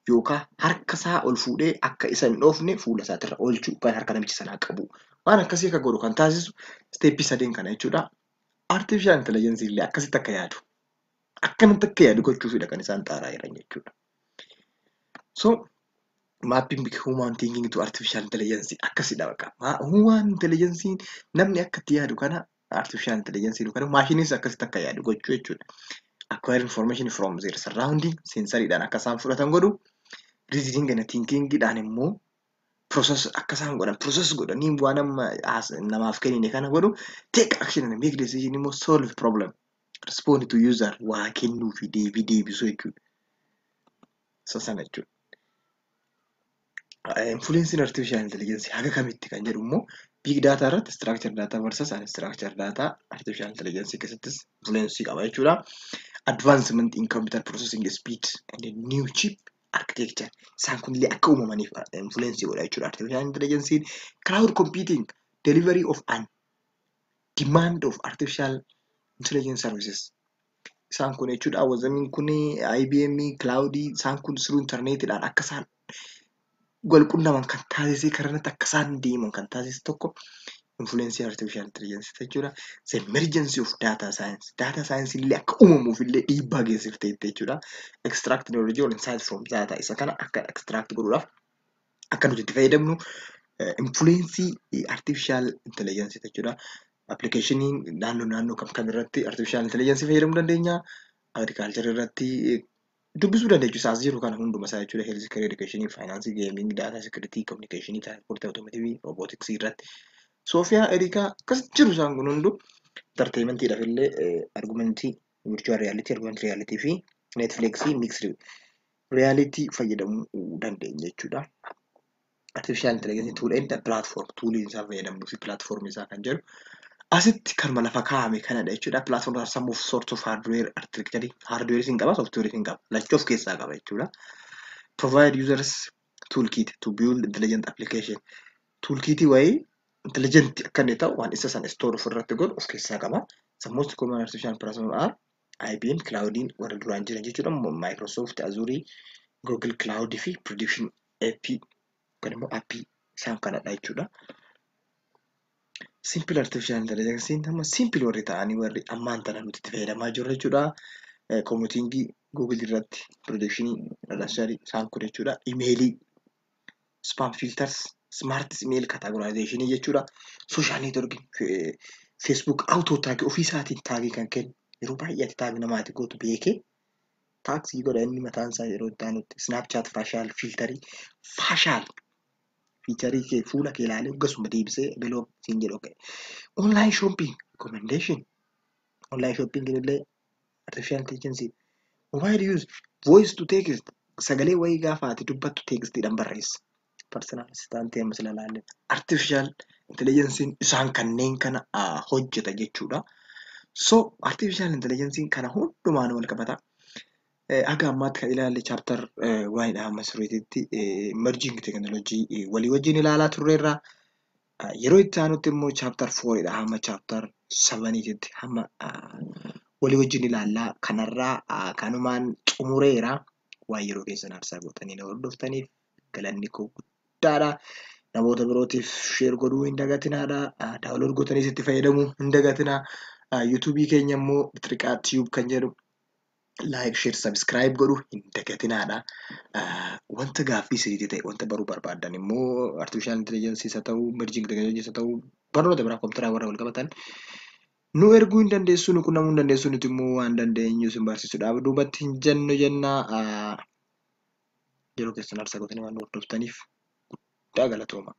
yookaan harka isaa ol fuudhee akka isa hin dhoofne fuula isaatirra oolchuu yookaan harka namicha sanaa qabu. Waan akkasii akka godhu kan taasisu steeppii sadeen kana jechuudha. Artificial intelligence illee akkasitti akka yaadu. Akkanatti akka yaadu gochuufidha kan isaan xaaraa jiran jechuudha. So mapping human thinking to artificial intelligence akkasidha bakka. Human intelligence namni akka itti yaadu kana artificial intelligence yookaan maashiniis akkasitti akka yaadu gochuu jechuudha. Acquire information from their surrounding sensoriidhaan akka isaan fudhatan godhu. Reasoning and thinking dhaan immoo process akka isaan godhan process godhanii waan namaaf kennine kana godhu. Take action and make decision immoo solve problem. Respond to user waa kennuu fi deebisuu jechuudha. So sana jechuudha. Influence in artificial intelligence haga kamitti kan jedhu immoo big data irratti structured data versus unstructured data artificial intelligence keessattis influence qaba jechuudha. Advancement in computer processing speed and a new chip architecture isaan kunillee akka uumamaniif influence godha jechuudha. Artificial intelligence cloud computing delivery of an demand of artificial intelligence services isaan kun jechuudha. Wazamiin kun IBM cloud isaan kun siruu interneetiidhaan akka isaan wal quunnaman kan taasisee karanatti akka isaan deeman kan taasise tokko influence artificial intelligence jechuudha. The emergence of data science. Data science illee akka uumamuuf illee dhiibbaa geessifte jechuudha. Extract knowledge or insight from data isa kana akka extract godhuudhaaf akka nuti itti fayyadamnu influence artificial intelligence jechuudha. Applicationii naannoo kam irratti artificial intelligence fayyadamuu dandeenya. Agriculture irratti dubbisuu dandeechu isaas jiru kana hunduma isaa jechuudha. Health care, education, finance, gaming, data security, communication, transport, automotive, robotics irratti. Sofiyaa Erikaa akkas jiru isaan kun hundu entertainmentiidhaaf illee argumentii virtual reality, augmented reality fi Netflix mixed reality fayyadamuu dandeenya jechuudha. Artificial intelligence tool and platform tooliin isaa fayyadamuu fi platform isaa kan jedhu asitti kan lafa kaa'ame kanadha jechuudha. Platform are some of sorts of hardware architecture. Hardware sin qaba, software sin qaba. Lachuu of keessaa qaba jechuudha. Provide users toolkit to build intelligent application. Toolkit wayii intelligent akka inni ta'u waan isa sana store ofirratti godhu of keessaa qaba. Some most common artificial platform are IBM Cloudin warra duraan jiran jechuudha. Microsoft Azure, Google Cloud fi Prediction AP kan immoo app isaan kanadha jechuudha. Simple artificial intelligence nama simple warri ta'anii warri ammaan tana nuti itti fayyadamaa jirru jechuudha. Computing Google irratti prediction rationally isaan kun jechuudha. Emailii spam filters smart email categorization jechuudha. Social networking Facebook auto tag ofii isaatiin taagii kan kennu yeroo baay'ee taag namaati gootu beekee taaksii godha inni mataan isaa yeroo itti aanutti Snapchat facial filterii facial featurii kee fuula kee ilaalee akkasuma deebisee biloo siin jedhu okay. Online shopping recommendation. Online shopping illee artificial intelligence. Mobile use voice to text sagalee wayii gaafa ati dubbattu textiidhaan barreessa. Personal assistant amma sila ilaalle. Artificial intelligence isaan kanneen kana hojjeta jechuudha. So artificial intelligence kana hundumaan wal qabata. Aga ammaatti kan ilaalle chaaptar waa'eedha amma sirriitti merging teknoolojii walii wajjin ilaalaa turreerra. Yeroo itti aanutti immoo chaaptar 4dha hamma chaaptar 7titti hamma walii wajjin ilaallaa kanarraa kanumaan xumureera. Waan yeroo keessan aarsaa gootanii na hordoftaniif galanni koo guddaadha. Namoota birootiif sheer godhuu hin dagatinaadha. Daawunlood gootaniis itti fayyadamuu hin dagatinaa. Yuutuubii keenya immoo Bitiriqaa Tiyuub kan jedhu laayik, sheer, sabskiraayib godhuu hin dagatinaadha. Wanta gaaffii isinitti ta'e wanta baruu barbaaddan immoo artifishaal intelligensiis haa ta'uu, merjing teknoolojiis haa ta'uu, barnoota biraa kompiitaraa warra wal qabatan nu erguu hin dandeessu, nu qunnamuu hin dandeessu, nuti immoo waan dandeenyu isin barsiisuudhaaf duubatti hin jennu jenna. Yeroo keessan aarsaa gootanii waan nu hordoftaniif guddaa galatooma.